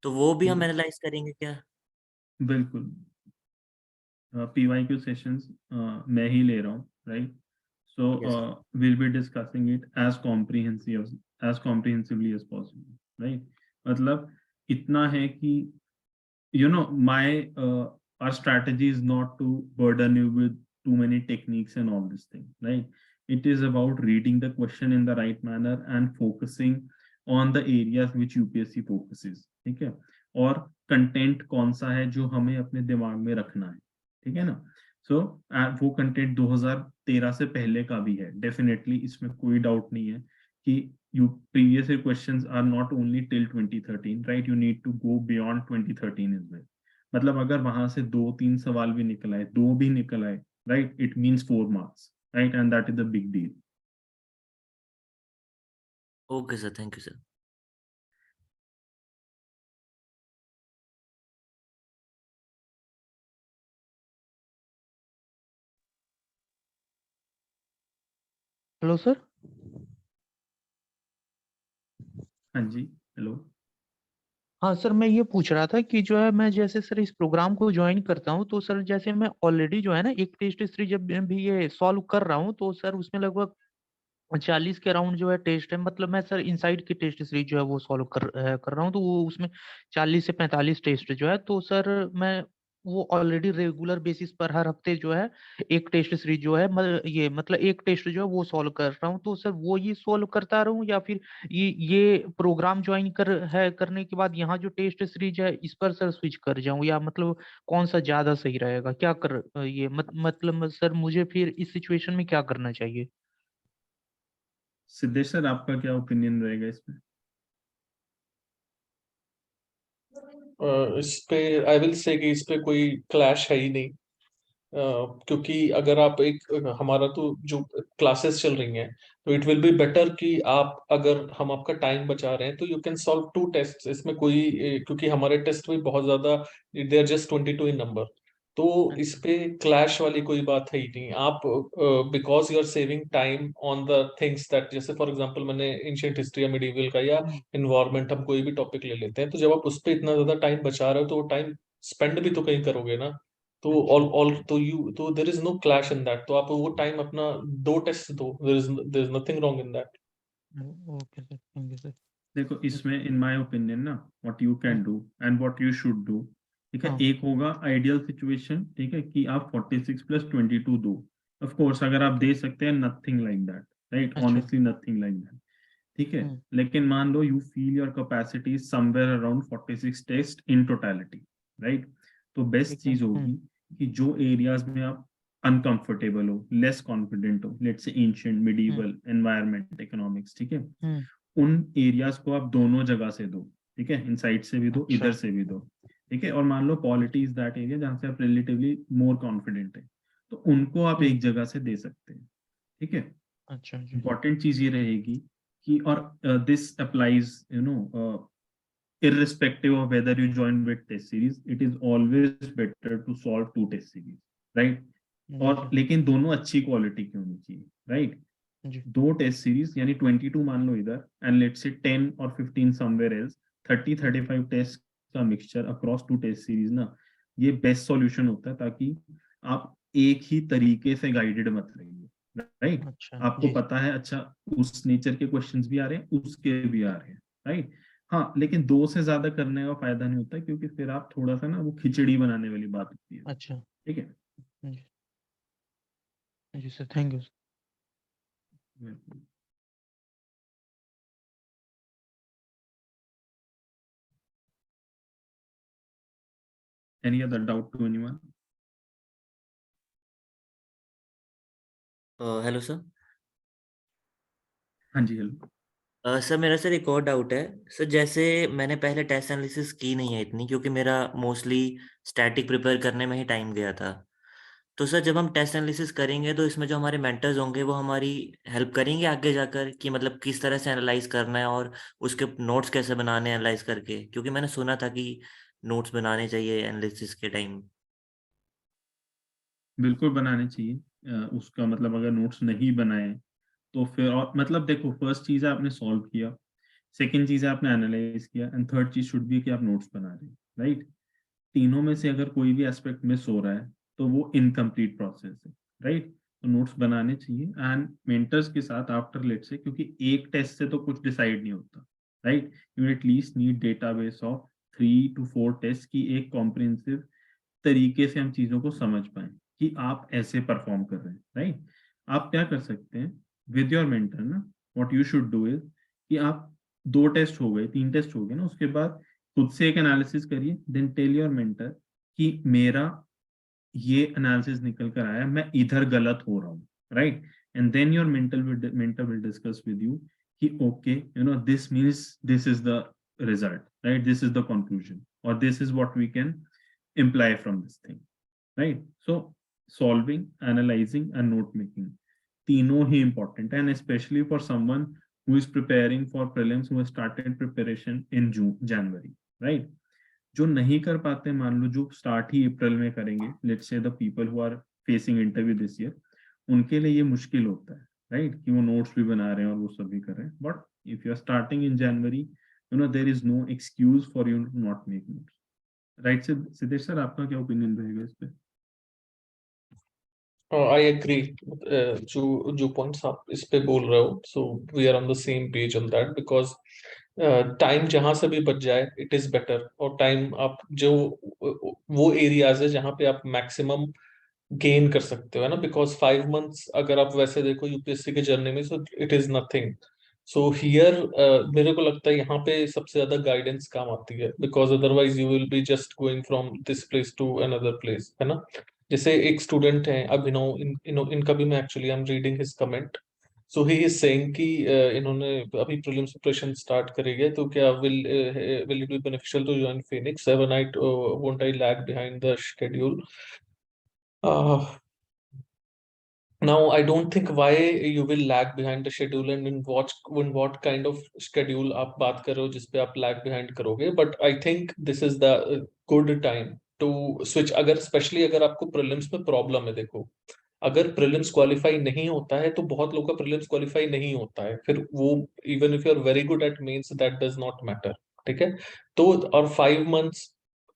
तो वो भी हम एनालाइज करेंगे क्या? बिल्कुल। PYQ सेशंस मैं ही ले रहा हूँ, right. So Yes. we'll be discussing it as comprehensively as possible, right? मतलब इतना है कि our strategy is not to burden you with too many techniques and all this thing, right? It is about reading the question in the right manner and focusing on the areas which UPSC focuses, ठीक है? और content कौन सा है जो हमें अपने दिमाग में रखना है, ठीक है ना? सो वो कंटेंट 2013 से पहले का भी है डेफिनेटली, इसमें कोई डाउट नहीं है कि previous year questions are not only till 2013, right? You need to go beyond 2013 as well. मतलब अगर वहां से 2-3 सवाल भी निकल आए, 2 भी निकल आए, right? It means 4 marks, right? And that is a big deal. Okay sir, thank you sir. Hello sir. हाँ जी, हेलो। हाँ सर, मैं ये पूछ रहा था कि जो है मैं जैसे सर इस प्रोग्राम को ज्वाइन करता हूँ, तो सर जैसे मैं ऑलरेडी जो है ना एक टेस्ट सीरीज जब भी ये सॉल्व कर रहा हूँ, तो सर उसमें लगभग 40 के अराउंड जो है टेस्ट है। मतलब मैं सर इनसाइड की टेस्ट सीरीज जो है वो सॉल्व कर रहा हूँ, तो वो उसमें 40 से 45 टेस्ट जो है, तो सर मैं वो ऑलरेडी रेगुलर बेसिस पर हर हफ्ते जो है एक टेस्ट सीरीज जो है ये मतलब एक टेस्ट जो है वो सॉल्व कर रहा हूँ। तो सर वो ये सॉल्व करता रहूँ, या फिर ये प्रोग्राम ज्वाइन करने के बाद यहाँ जो टेस्ट सीरीज है इस पर सर स्विच कर जाऊँ, या मतलब कौन सा ज्यादा सही रहेगा? क्या ये मतलब सर मुझे फिर इस सिचुएशन में क्या करना चाहिए? सिद्धेश सर, आपका क्या ओपिनियन रहेगा इसमें? इस पे आई विल से कि इस पे कोई क्लैश है ही नहीं। क्योंकि अगर आप हमारा तो जो क्लासेस चल रही हैं, तो इट विल बी बेटर कि आप, अगर हम आपका टाइम बचा रहे हैं तो यू कैन सॉल्व 2 टेस्ट। इसमें कोई क्योंकि हमारे टेस्ट भी बहुत ज्यादा, they are just 22 in number, तो इस पे क्लैश वाली कोई बात है ही नहीं। आप because you are saving time on the things that, जैसे फॉर एग्जांपल मैंने एंशिएंट हिस्ट्री या मिडिवल का या इन्वायरमेंट, हम कोई भी टॉपिक ले लेते हैं, तो जब आप उस पे इतना ज्यादा टाइम बचा रहे हो तो वो टाइम स्पेंड भी तो कहीं करोगे ना। तो ऑल तो there is no clash in that. तो आप वो टाइम अपना 2 टेस्ट दो, there is nothing wrong in that. Okay sir, thank you sir. देखो इसमें इन माय ओपिनियन ना what you can do and what you should do, ठीक है। हाँ। एक होगा आइडियल सिचुएशन, ठीक है, कि आप 46 + 22 दो। ऑफ कोर्स अगर आप दे सकते हैं, नथिंग लाइक दैट, राइट, अच्छा। ऑनेस्टली नथिंग लाइक दैट, ठीक है। लेकिन मान लो you feel your capacity somewhere around 46 test in totality, right, तो बेस्ट ठीक है। चीज होगी कि जो एरियाज में आप अनकंफर्टेबल हो, लेस कॉन्फिडेंट हो, let's say ancient, medieval, environment, economics, ठीक है, उन एरियाज को आप दोनों जगह से दो, ठीक है, इनसाइड से भी दो, अच्छा। इधर से भी दो, ठीक है। और मान लो पॉलिटी इज दैट एरिया जहाँ से आप रिलेटिवली मोर कॉन्फिडेंट है, तो उनको आप एक जगह से दे सकते हैं, ठीक है। अच्छा जी। इंपॉर्टेंट चीज ये रहेगी कि, और this applies irrespective of whether you join with test series, it is always better to solve 2 test series, right? और लेकिन दोनों अच्छी क्वालिटी की होनी चाहिए, राइट। जी। 2 टेस्ट सीरीज यानी 22 मान लो इधर, एंड लेट्स से 10 और 15 समवेयर एल्स, 30-35 टेस्ट का मिक्सचर अक्रॉस 2 टेस्ट सीरीज ना, ये बेस्ट सॉल्यूशन होता है, ताकि आप एक ही तरीके से गाइडेड मत रहिए, राइट। अच्छा आपको जी। पता है अच्छा उस नेचर के क्वेश्चंस भी आ रहे हैं, उसके भी आ रहे हैं, राइट। हाँ, लेकिन 2 से ज्यादा करने का फायदा नहीं होता, क्योंकि फिर आप थोड़ा सा ना वो खिचड़ी बनाने वाली बात होती है, अच्छा ठीक है। जी। जी sir, thank you. Any other doubt to anyone? हेलो सर। हाँ जी, हेलो। सर मेरा सर एक और डाउट है सर, जैसे मैंने पहले टेस्ट एनालिसिस की नहीं है इतनी, क्योंकि मेरा मोस्टली स्टैटिक प्रिपेयर करने में ही टाइम गया था। तो सर जब हम टेस्ट एनालिसिस करेंगे तो इसमें जो हमारे मेंटर्स होंगे वो हमारी हेल्प करेंगे आगे जाकर, कि मतलब किस तरह से एनालाइज करना है और उसके नोट्स कैसे बनाने हैं एनालाइज करके, क्योंकि मैंने सुना था कि नोट्स बनाने चाहिए एनालिसिस के टाइम। बिल्कुल बनाने चाहिए। उसका मतलब अगर नोट्स नहीं बनाए तो फिर, और मतलब देखो, फर्स्ट चीज है आपने सॉल्व किया, सेकंड चीज है आपने एनालाइज किया, एंड थर्ड चीज शुड बी कि आप नोट्स बना रहे हैं, राइट। तीनों में से अगर कोई भी एस्पेक्ट मिस हो रहा है तो वो इनकम्प्लीट प्रोसेस है, राइट। तो नोट्स बनाने चाहिए, एंड मेंटर्स के साथ आफ्टर लेट से, क्योंकि एक टेस्ट से तो कुछ डिसाइड नहीं होता, right. You at least need database of 3 to 4 test की एक कॉम्प्रिहेंसिव तरीके से हम चीजों को समझ पाए कि आप ऐसे परफॉर्म कर रहे हैं, राइट। आप क्या कर सकते हैं विद योर मेंटर ना, what you should do is कि आप 2 टेस्ट हो गए, 3 टेस्ट हो गए ना, उसके बाद खुद से एक एनालिसिस करिए, देन टेल योर मेंटर कि मेरा ये एनालिसिस निकल कर आया, मैं इधर गलत हो रहा हूँ, right. And then your mentor will discuss with you कि okay, this means this is the result, right, this is the conclusion, और this is what we can imply from this thing, right? So solving, analyzing and note making, तीनों ही important, and especially for someone who is preparing for prelims, who has started preparation in January, right? जो नहीं कर पाते, मान लो जो start ही अप्रैल में करेंगे, let's say the people who are facing interview this year, उनके लिए ये मुश्किल होता है, राइट, कि वो नोट्स भी बना रहे हैं और वो सब भी कर रहे हैं। But if you are starting in January, there is no excuse for you to not make notes, right. Say Siddhesh sir, आपका क्या ओपिनियन रहेगा इस पे? आई एग्री, जो पॉइंट्स आप इस पे बोल रहे हो, so we are on the same page on that, because time जहां से भी बच जाए इट इज बेटर। और टाइम आप जो वो एरियाज है जहां पे आप मैक्सिमम गेन कर सकते हो, है ना, बिकॉज 5 मंथ्स अगर आप वैसे देखो यूपीएससी के जर्नी में, so it is nothing. So here मेरे को लगता है यहाँ पे सबसे ज्यादा गाइडेंस काम आती है, because otherwise you will be just going from this place to another place, है ना। जैसे एक स्टूडेंट है अभिनव, इनका भी मैं actually I am reading his comment. So he is saying कि इन्होंने अभी प्रीलिम्स प्रिपरेशन स्टार्ट करी है, तो क्या will it be beneficial to join Phoenix, won't I lag behind the schedule. Now, I don't think why you will lag behind the schedule, and in what kind of schedule आप बात कर रहे हो जिस पे आप lag behind करोगे, but I think this is the good time to switch, अगर especially अगर आपको prelims में problem है। देखो, अगर प्रीलिम्स क्वालिफाई नहीं होता है तो बहुत लोग का प्रीलिम्स क्वालिफाई नहीं होता है, फिर वो even if you are very good at mains that does not matter, ठीक है। तो और 5 मंथ्स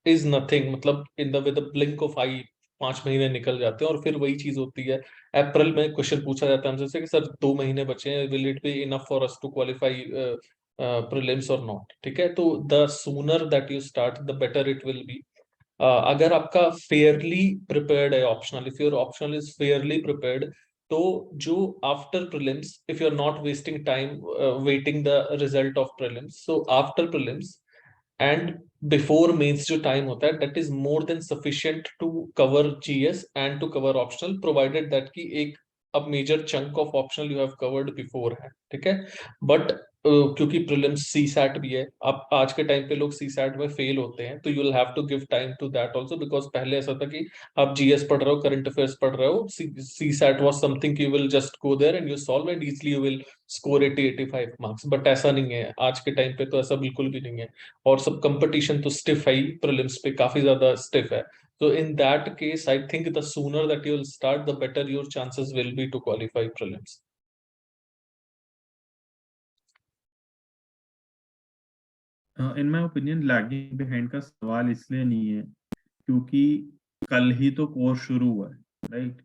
इज नथिंग, मतलब in the with blink of eye 5 महीने निकल जाते हैं, और फिर वही चीज होती है। अप्रैल में क्वेश्चन पूछा जाता है हमसे कि सर 2 महीने बचे हैं, will it be enough for us to qualify prelims और नॉट, ठीक है। तो the sooner that you start the better it will be. अगर आपका फेयरली प्रिपेयर्ड है optional, if your optional is fairly prepared, तो जो after prelims, if you are not wasting time waiting the result of prelims, so after prelims and before mains जो time होता है, that is more than sufficient to cover GS and to cover optional, provided that की एक अब major chunk of optional you have covered before है, ठीक है। But क्योंकि प्रीलिम्स सीसैट भी है, अब आज के टाइम पे लोग सीसैट में फेल होते हैं, तो you will have to give time to that also, because पहले ऐसा था कि आप जीएस पढ़ रहे हो, करंट अफेयर्स पढ़ रहे हो, CSAT was something you will just go there and you solve and easily you will score 80-85 marks. But ऐसा नहीं है आज के टाइम पे, तो ऐसा बिल्कुल भी नहीं है। और सब कंपटीशन तो स्टिफ है ही, प्रीलिम्स पे काफी ज्यादा स्टिफ है। So in that case, I think the sooner that you'll start, the better your chances will be to qualify prelims. In my opinion lagging behind का सवाल इसलिए नहीं है क्योंकि कल ही तो कोर्स शुरू हुआ है, राइट।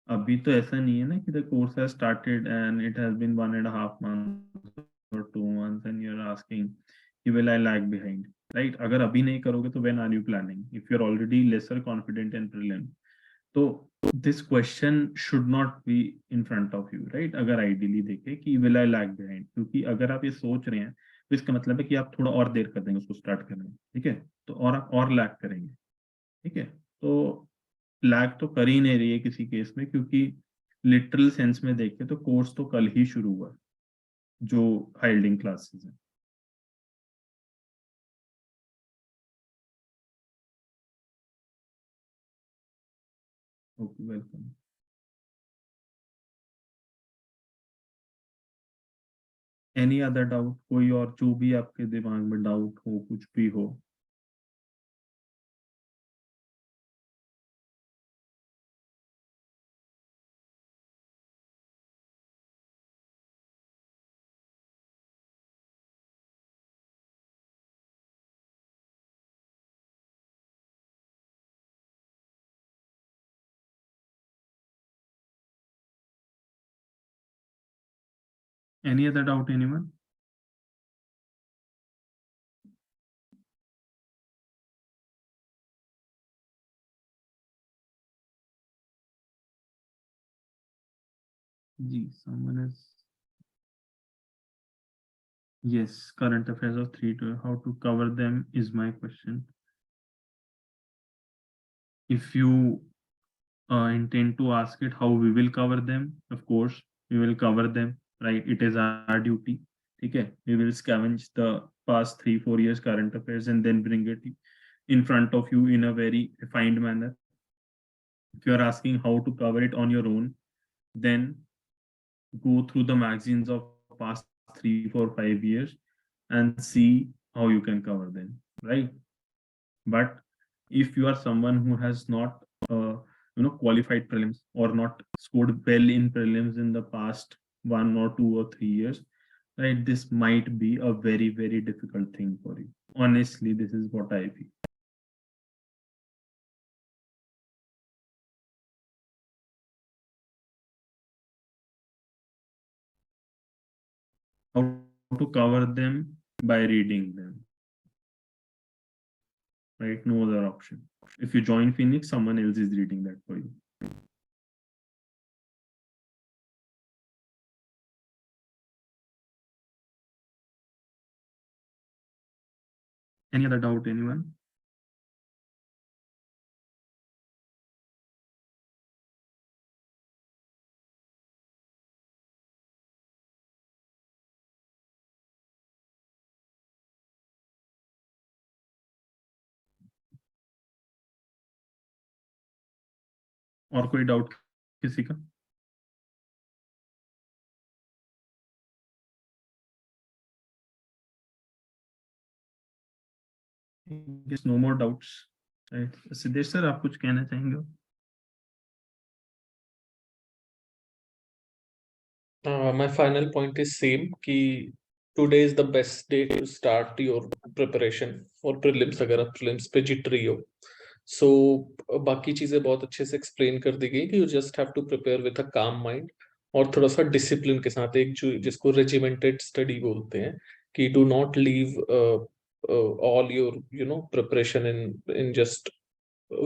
अभी तो ऐसा नहीं है ना कि the course has started and it has been 1.5 months or 2 months and you're asking will I lag behind, right? अगर अभी नहीं करोगे तो when are you planning? If you're already lesser confident in prelim, तो this question should not be in front of you, right? अगर ideally देखे कि will I lag behind, क्योंकि अगर आप ये सोच रहे हैं तो इसका मतलब है कि आप थोड़ा और देर कर देंगे उसको स्टार्ट करने में, ठीक है, तो और आप और लैग करेंगे, ठीक है। तो लैग तो कर ही नहीं रही है किसी केस में, क्योंकि लिटरल सेंस में देखें तो कोर्स तो कल ही शुरू हुआ है, जो हाइल्डिंग क्लासेस है। Okay, welcome. Any other doubt, कोई और जो भी आपके दिमाग में डाउट हो, कुछ भी हो। Any other doubt, anyone? Ji, someone is. Yes, current affairs of 3 to how to cover them is my question. If you intend to ask it how we will cover them, of course we will cover them, right? It is our duty. Okay, we will scavenge the past 3-4 years current affairs and then bring it in front of you in a very refined manner. If you are asking how to cover it on your own, then go through the magazines of past 3-4-5 years and see how you can cover them, right? But if you are someone who has not qualified prelims or not scored well in prelims in the past 1 or 2 or 3 years, right, this might be a very, very difficult thing for you. Honestly, this is what I feel. How to cover them? By reading them, right? No other option. If you join Phoenix, someone else is reading that for you. Any other doubt, anyone? और कोई doubt किसी का? No more doubts, right? Siddhesh sir, आप कुछ कहना चाहेंगे? My final point is same कि today is the best day to start your preparation for prelims, अगर आप prelims पे जीत रही हो। So बाकी चीजें बहुत अच्छे से explain कर दी गई कि you just have to prepare with a calm mind और थोड़ा सा discipline के साथ, एक जो जिसको regimented study बोलते हैं, कि do not leave all your preparation in just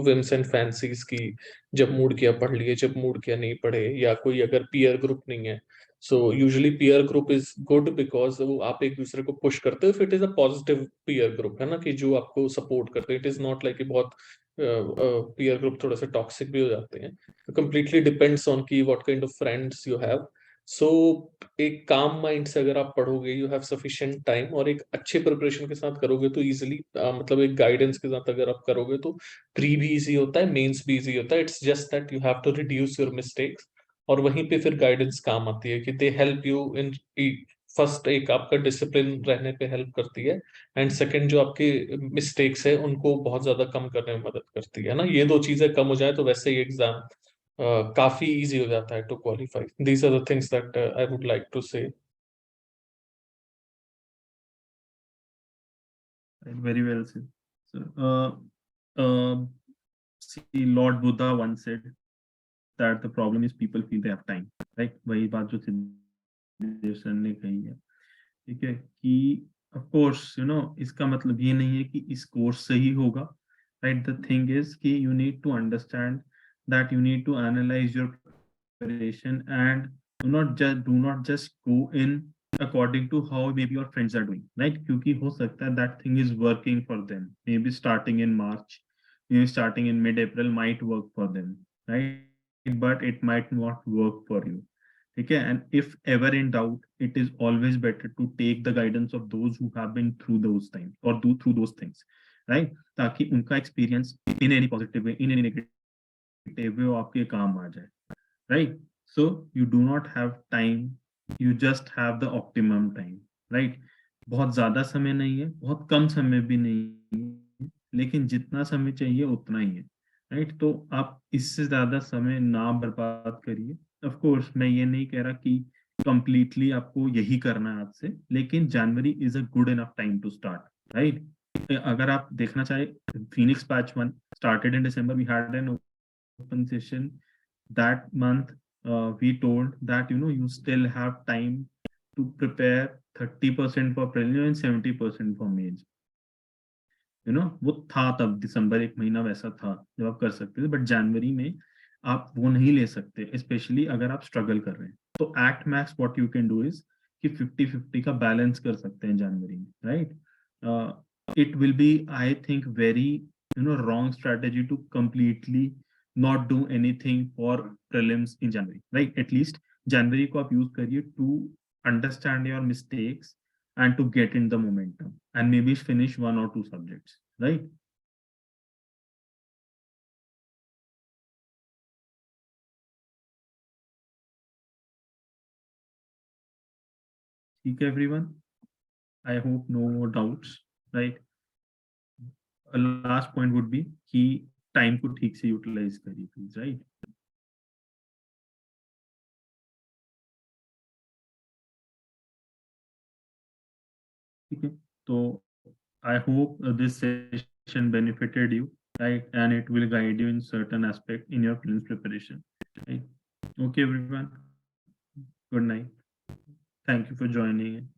whims and fancies की जब मूड किया पढ़ लिए, जब मूड किया नहीं पढ़े, या कोई अगर पीयर ग्रुप नहीं है. So usually peer group is good because वो आप एक दूसरे को पुश करते हो. If it is a positive peer group है ना, कि जो आपको सपोर्ट करते हैं. इट इज नॉट लाइक कि बहुत पीयर ग्रुप थोड़ा सा टॉक्सिक भी हो जाते हैं. कंप्लीटली डिपेंड्स ऑन की what kind of friends you have. So एक काम माइंड से अगर आप पढ़ोगे, यू हैव सफिशिएंट टाइम, और एक अच्छे प्रिपरेशन के साथ करोगे तो इजीली, मतलब एक गाइडेंस के साथ अगर आप करोगे तो प्री भी इजी होता है, मेंस भी इजी होता है. It's just that you have to reduce your mistakes. और वहीं पे फिर गाइडेंस काम आती है कि they help you in. First एक आपका डिसिप्लिन रहने पे हेल्प करती है, एंड सेकंड जो आपके मिस्टेक्स है उनको बहुत ज्यादा कम करने में मदद करती है ना. ये दो चीजें कम हो जाए तो वैसे ही एग्जाम काफी इजी हो जाता है to qualify. These are the things that I would like to say. Very well said. So, see, Lord Buddha once said that the problem is people feel they have time, right? वही बात जो Siddhesh sir ने कही है, ठीक है, कि of course, इसका मतलब ये नहीं है कि इस कोर्स से ही होगा, right? The thing is कि you need to understand that you need to analyze your preparation and do not just go in according to how maybe your friends are doing, right? क्योंकि हो सकता है that thing is working for them. Maybe starting in March, maybe starting in mid-April might work for them, right? But it might not work for you. Okay, and if ever in doubt, it is always better to take the guidance of those who have been through those times or through those things, right? ताकि उनका experience in any positive way, in any negative way, आपके काम आ जाए, right? So you do not have time, you just have the optimum time, right? बहुत ज्यादा समय नहीं है, बहुत कम समय भी नहीं है, लेकिन जितना समय चाहिए उतना ही है, राइट? तो आप इससे ज्यादा समय ना बर्बाद करिए. ऑफ कोर्स मैं ये नहीं कह रहा कि कंप्लीटली आपको यही करना है आज से, लेकिन January is a good enough time to start, right? अगर आप देखना चाहे, Phoenix batch 1 started in December. We had an open session that month. We told that you still have time to prepare 30% for prelims and 70% for mains. वो था तब, दिसंबर एक महीना वैसा था जब आप कर सकते थे, बट जनवरी में आप वो नहीं ले सकते, स्पेशली अगर आप स्ट्रगल कर रहे हैं. तो at max what you can do is कि 50-50 का बैलेंस कर सकते हैं जनवरी में, right? It will B, I think, very wrong strategy to completely not do anything for prelims in January, right? At least January को आप use करिए to understand your mistakes and to get in the momentum and maybe finish 1 or 2 subjects, right? ठीक है everyone, I hope no more doubts, right? A last point would be कि time को ठीक से utilize करिए please, right? ठीक है, तो I hope this session benefited you, right? And it will guide you in certain aspect in your prelims preparation, right? Okay everyone, good night. Thank you for joining in.